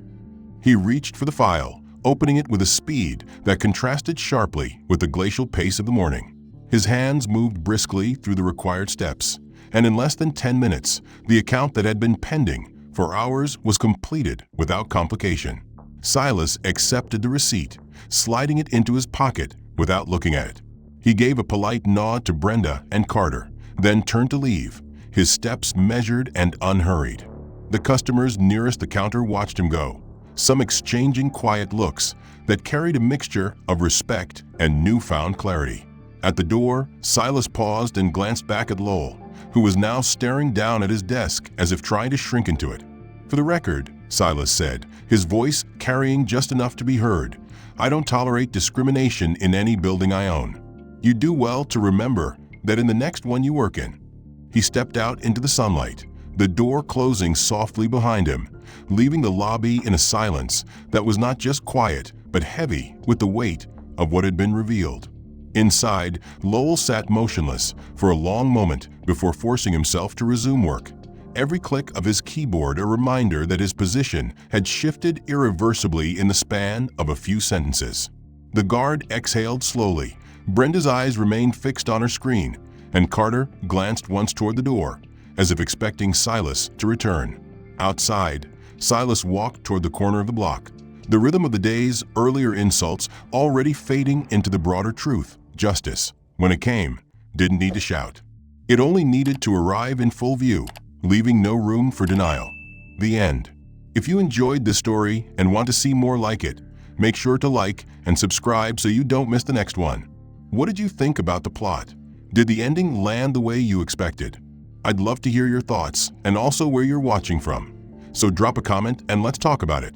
He reached for the file, opening it with a speed that contrasted sharply with the glacial pace of the morning. His hands moved briskly through the required steps, and in less than 10 minutes, the account that had been pending for hours was completed without complication. Silas accepted the receipt, sliding it into his pocket without looking at it. He gave a polite nod to Brenda and Carter, then turned to leave, his steps measured and unhurried. The customers nearest the counter watched him go, some exchanging quiet looks that carried a mixture of respect and newfound clarity. At the door, Silas paused and glanced back at Lowell, who was now staring down at his desk as if trying to shrink into it. "For the record," Silas said, his voice carrying just enough to be heard, "I don't tolerate discrimination in any building I own. You do well to remember that in the next one you work in." He stepped out into the sunlight, the door closing softly behind him, leaving the lobby in a silence that was not just quiet, but heavy with the weight of what had been revealed. Inside, Lowell sat motionless for a long moment before forcing himself to resume work. Every click of his keyboard a reminder that his position had shifted irreversibly in the span of a few sentences. The guard exhaled slowly. Brenda's eyes remained fixed on her screen, and Carter glanced once toward the door, as if expecting Silas to return. Outside, Silas walked toward the corner of the block, the rhythm of the day's earlier insults already fading into the broader truth. Justice, when it came, didn't need to shout. It only needed to arrive in full view, leaving no room for denial. The end. If you enjoyed this story and want to see more like it, make sure to like and subscribe so you don't miss the next one. What did you think about the plot? Did the ending land the way you expected? I'd love to hear your thoughts and also where you're watching from. So drop a comment and let's talk about it.